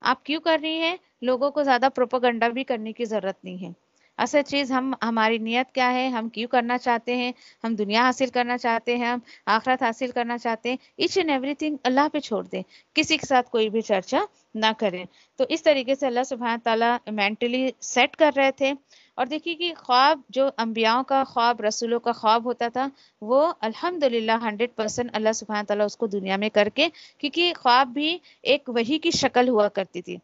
آپ کیوں کر رہی ہیں؟ لوگوں کو زیادہ پروپیگنڈا بھی کرنے کی ضرورت نہیں ہے. اصل چیز ہماری نیت کیا ہے، ہم کیوں کرنا چاہتے ہیں. ہم دنیا حاصل کرنا چاہتے ہیں، ہم آخرت حاصل کرنا چاہتے ہیں. ایچ اینڈ ایوری تھنگ اللہ پہ چھوڑ دیں، کسی کے ساتھ کوئی بھی چرچا نہ کریں. تو اس طریقے سے اللہ سبحانہ تعالیٰ مینٹلی سیٹ کر رہے تھے. اور دیکھیے کہ خواب جو انبیاؤں کا خواب، رسولوں کا خواب ہوتا تھا، وہ الحمدللہ 100% اللہ سبحانہ تعالیٰ اس کو دنیا میں کر کے، کیونکہ خواب بھی ایک وحی کی شکل ہوا کرتی تھی.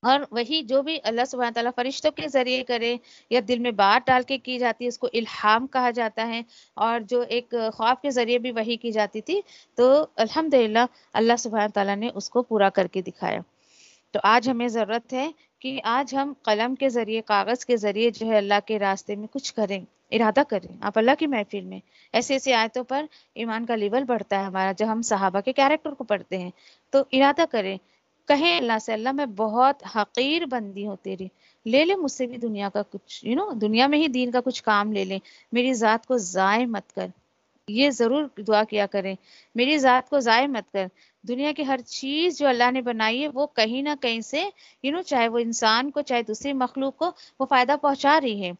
اور وہی جو بھی اللہ سبحانہ تعالیٰ فرشتوں کے ذریعے کرے یا دل میں بات ڈال کے کی جاتی ہے، اس کو الہام کہا جاتا ہے. اور جو ایک خواب کے ذریعے بھی وحی کی جاتی تھی، تو الحمدللہ اللہ سبحانہ تعالیٰ نے اس کو پورا کر کے دکھایا. تو آج ہمیں ضرورت ہے کہ آج ہم قلم کے ذریعے، کاغذ کے ذریعے جو ہے اللہ کے راستے میں کچھ کریں، ارادہ کریں. آپ اللہ کی محفل میں ایسی ایسی آیتوں پر ایمان کا لیول بڑھتا ہے ہمارا. جب ہم صحابہ کے کیریکٹر کو پڑھتے ہیں تو ارادہ کریں، کہیں اللہ سے اللہ میں بہت حقیر بندی ہوں تیری، لے لے مجھ سے بھی دنیا کا کچھ، دنیا میں ہی دین کا کچھ کام لے لیں، میری ذات کو ضائع مت کر. یہ ضرور دعا کیا کریں، میری ذات کو ضائع مت کر. دنیا کی ہر چیز جو اللہ نے بنائی ہے، وہ کہیں نہ کہیں سے چاہے وہ انسان کو، چاہے دوسری مخلوق کو، وہ فائدہ پہنچا رہی ہے.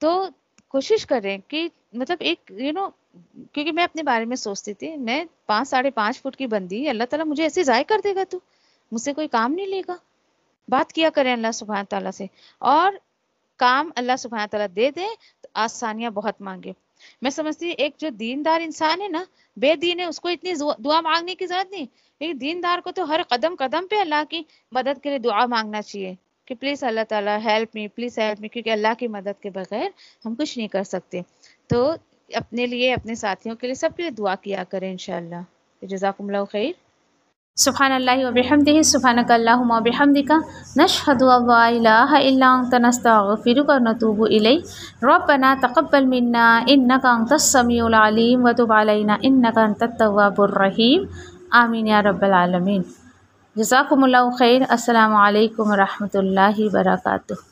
تو کوشش کریں کہ مطلب ایک کیونکہ میں اپنے بارے میں سوچتی تھی، میں 5.5 فٹ کی بندی، اللہ تعالیٰ مجھے ایسے ضائع کر دے گا، تو مجھ سے کوئی کام نہیں لے گا. بات کیا کریں اللہ سبحانہ تعالیٰ سے، اور کام اللہ سبحانہ تعالیٰ دے دیں تو آسانیاں بہت مانگے. میں سمجھتی ہوں ایک جو دیندار انسان ہے نا، بے دین ہے، اس کو اتنی دعا مانگنے کی ضرورت نہیں. لیکن دیندار کو تو ہر قدم قدم پہ اللہ کی مدد کے لیے دعا مانگنا چاہیے کہ پلیز اللہ تعالیٰ help me, please help me, کیونکہ اللہ کی مدد کے بغیر ہم کچھ نہیں کر سکتے. تو اپنے لیے، اپنے ساتھیوں کے لیے، سب کے لیے دعا کیا کریں انشاءاللہ۔ جزاکم اللہ خیر۔ سبحان اللہ وبحمدہ، سبحانک اللہم وبحمدک، نشہد ان لا الہ الا انت، نستغفرک ونتوب الیک۔ ربنا تقبل منا انک انت السمیع العلیم وتب علینا انک انت التواب الرحیم، آمین یا رب العالمین۔ جزاکم اللہ خیر۔ السلام علیکم ورحمۃ اللہ وبرکاتہ۔